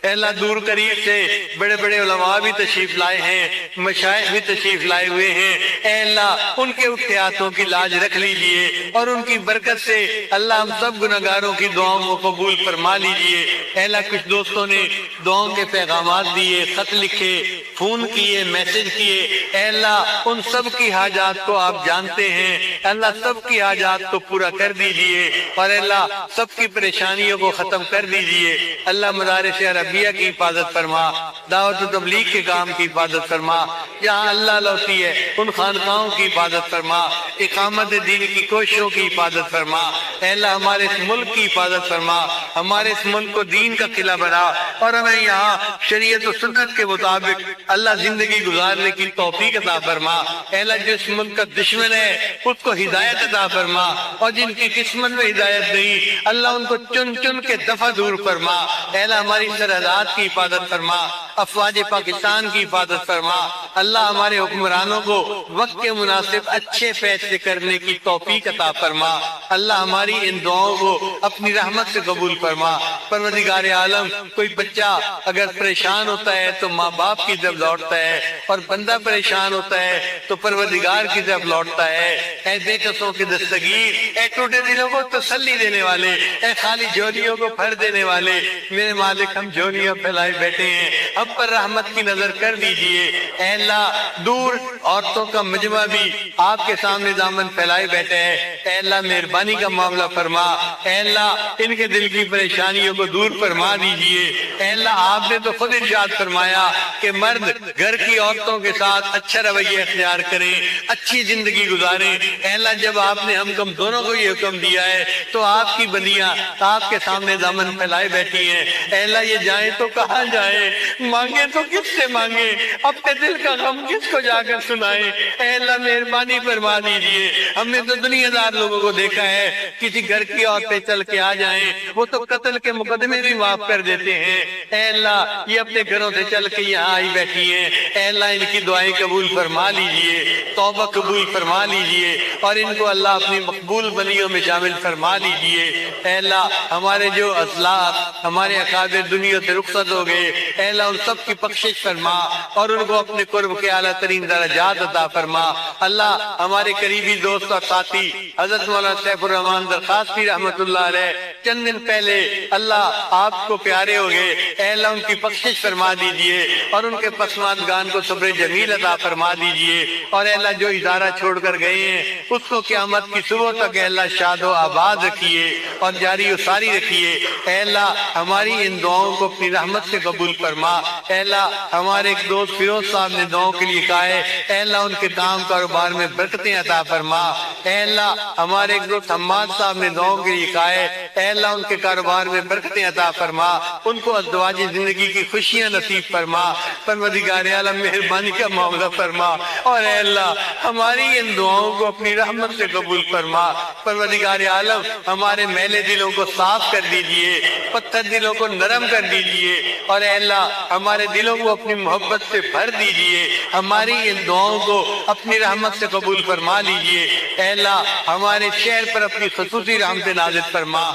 اے اللہ دور قریب سے بڑے بڑے علماء بھی تشریف لائے ہیں، مشائخ بھی تشریف لائے ہوئے ہیں۔ اے اللہ ان کے اختیاراتوں کی لاج رکھ لیجئے اور ان کی برکت سے اللہ ہم سب گناہگاروں کی دعاؤں کو قبول فرما لیجئے۔ اے اللہ کچھ دوستوں نے دعاؤں کے پیغامات دیے، خط لکھے، فون کیے، میسج کیے۔ اے اللہ ان سب کی حاجات کو آپ جانتے ہیں، اللہ سب کی حاجات کو پورا کر دیجئے اور اے اللہ سب کی پریشانیوں کو ختم کر دیجئے۔ اللہ مدارس عربیہ کی حفاظت فرما، دعوت و تبلیغ کے کام کی حفاظت فرما، جہاں اللہ لوٹی ہے ان خانقاہوں کی حفاظت فرما، اقامت دین کی کوششوں کی حفاظت فرما۔ اے اللہ ہمارے اس ملک کی حفاظت فرما، ہمارے اس ملک کو دین کا قلعہ بنا اور ہمیں یہاں شریعت و سنت کے مطابق اللہ زندگی گزارنے کی توفیق عطا فرما۔ اے اللہ جو اس ملک کا دشمن ہے اس کو ہدایت عطا فرما اور جن کی قسمت میں ہدایت نہیں اللہ ان کو چن چن کے دفع دور فرما۔ اے اللہ ہماری سرحدات کی حفاظت فرما، افواج پاکستان کی حفاظت فرما۔ اللہ ہمارے حکمرانوں کو وقت کے مناسب اچھے فیصلے کرنے کی توفیق عطا فرما۔ اللہ ہماری ان دعاؤں کو اپنی رحمت سے قبول فرما۔ پروردگار عالم کوئی بچہ اگر پریشان ہوتا ہے تو ماں باپ کی طرف لوٹتا ہے اور بندہ پریشان ہوتا ہے تو پروردگار کی طرف لوٹتا ہے۔ اے بے کسوں کے دستگیر، اے ٹوٹے دلوں کو تسلی دینے والے، اے خالی جھولیوں کو بھر دینے والے، میرے مالک ہم جھولیاں پھیلائے بیٹھے ہیں، ہم پر رحمت کی نظر کر دیجئے۔ اے اللہ دور عورتوں کا مجمع بھی آپ کے سامنے دامن پھیلائے بیٹھے ہیں، اے اللہ مہربانی کا معاملہ فرما۔ اے اللہ ان کے دل کی پریشانیوں کو دور فرما دیجئے۔ اے اللہ آپ نے تو خود ارشاد فرمایا کہ مرد گھر کی عورتوں کے ساتھ اچھا رویہ اختیار کریں، اچھی زندگی گزاریں۔ اے اللہ جب آپ نے ہم دونوں کو یہ حکم دیا ہے تو آپ کی بندیاں آپ کے سامنے دامن پھیلائے بیٹھی ہیں۔ اے اللہ یہ جائیں تو کہاں جائیں، مانگے تو کس سے مانگے، اپنے دل کا غم کس کو جا کر سنائیں۔ اے اللہ مہربانی فرما دیجئے۔ ہم نے تو دنیا دار لوگوں کو دیکھا ہے، کسی گھر کی عورتیں چل کے آ جائیں وہ تو قتل کے مقدمے بھی معاف کر دیتے ہیں۔ اے اللہ یہ اپنے گھروں سے چل کے یہاں آئی بیٹھی ہیں، اے اللہ ان کی دعائیں قبول فرما لیجئے، توبہ قبول فرما لیجئے اور ان کو اللہ اپنی مقبول بندیوں میں شامل فرما لیجئے۔ اے اللہ ہمارے جو اسلاف ہمارے اکابر دنیا سے رخصت ہو گئے، اے اللہ ان سب کی بخشش فرما اور ان کو اپنے قرب کے اعلیٰ ترین درجات عطا فرما۔ اللہ ہمارے قریبی دوست اور ساتھی حضرت مولانا سیف الرحمان درخواستی رحمت اللہ علیہ چند دن پہلے اللہ آپ کو پیارے ہو گئے، اے اللہ ان کی بخشش فرما دیجئے اور ان کے پسماندگان کو صبر جمیل عطا فرما دیجئے اور اے اللہ جو ادارہ چھوڑ کر گئے ہیں اس کو قیامت کی صبح تک اے اللہ شاد و آباد رکھیے اور جاری و ساری رکھیے۔ اے اللہ ہماری ان دعاؤں کو اپنی رحمت سے قبول فرما۔ اے اللہ ہمارے ایک دوست فیروز صاحب نے دعاؤں کے لیے کہا ہے، اے اللہ ان کے کام کاروبار میں برکتیں عطا فرما۔ اے اللہ ہمارے ایک دوست حماد صاحب نے دعاؤں کے لیے کہا ہے، اے اللہ ان کے کاروبار میں برکتیں عطا فرما، ان کو ازدواجی زندگی کی خوشیاں نصیب فرما۔ پروردگار عالم مہربانی کا معاملہ فرما اور اے اللہ ہماری ان دعاؤں کو اپنی رحمت سے قبول فرما۔ پروردگار عالم ہمارے میلے دلوں کو صاف کر دیجئے، پتھر دلوں کو نرم کر دیجئے اور اے اللہ ہمارے دلوں کو اپنی محبت سے بھر دیجئے، ہماری ان دعاؤں کو اپنی رحمت سے قبول فرما لیجئے۔ اے اللہ ہمارے شہر پر اپنی خصوصی رحمت نازل فرما،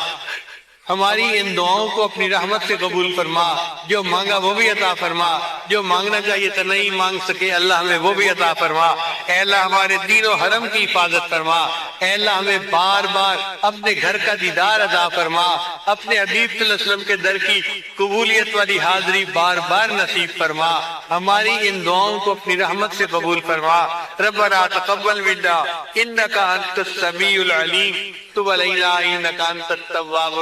ہماری ان دعاؤں کو اپنی رحمت سے قبول فرما، جو مانگا وہ بھی عطا فرما، جو مانگنا چاہیے تو نہیں مانگ سکے اللہ ہمیں وہ بھی عطا فرما۔ اے اللہ ہمارے دین و حرم کی حفاظت فرما، اے اللہ ہمیں بار بار اپنے گھر کا دیدار عطا فرما، اپنے حبیب صلی اللہ علیہ وسلم کے در کی قبولیت والی حاضری بار بار نصیب فرما، ہماری ان دعاؤں کو اپنی رحمت سے قبول فرما۔ ربنا تقبل منا انک انت السمیع العلیم تب علینا انک انت التواب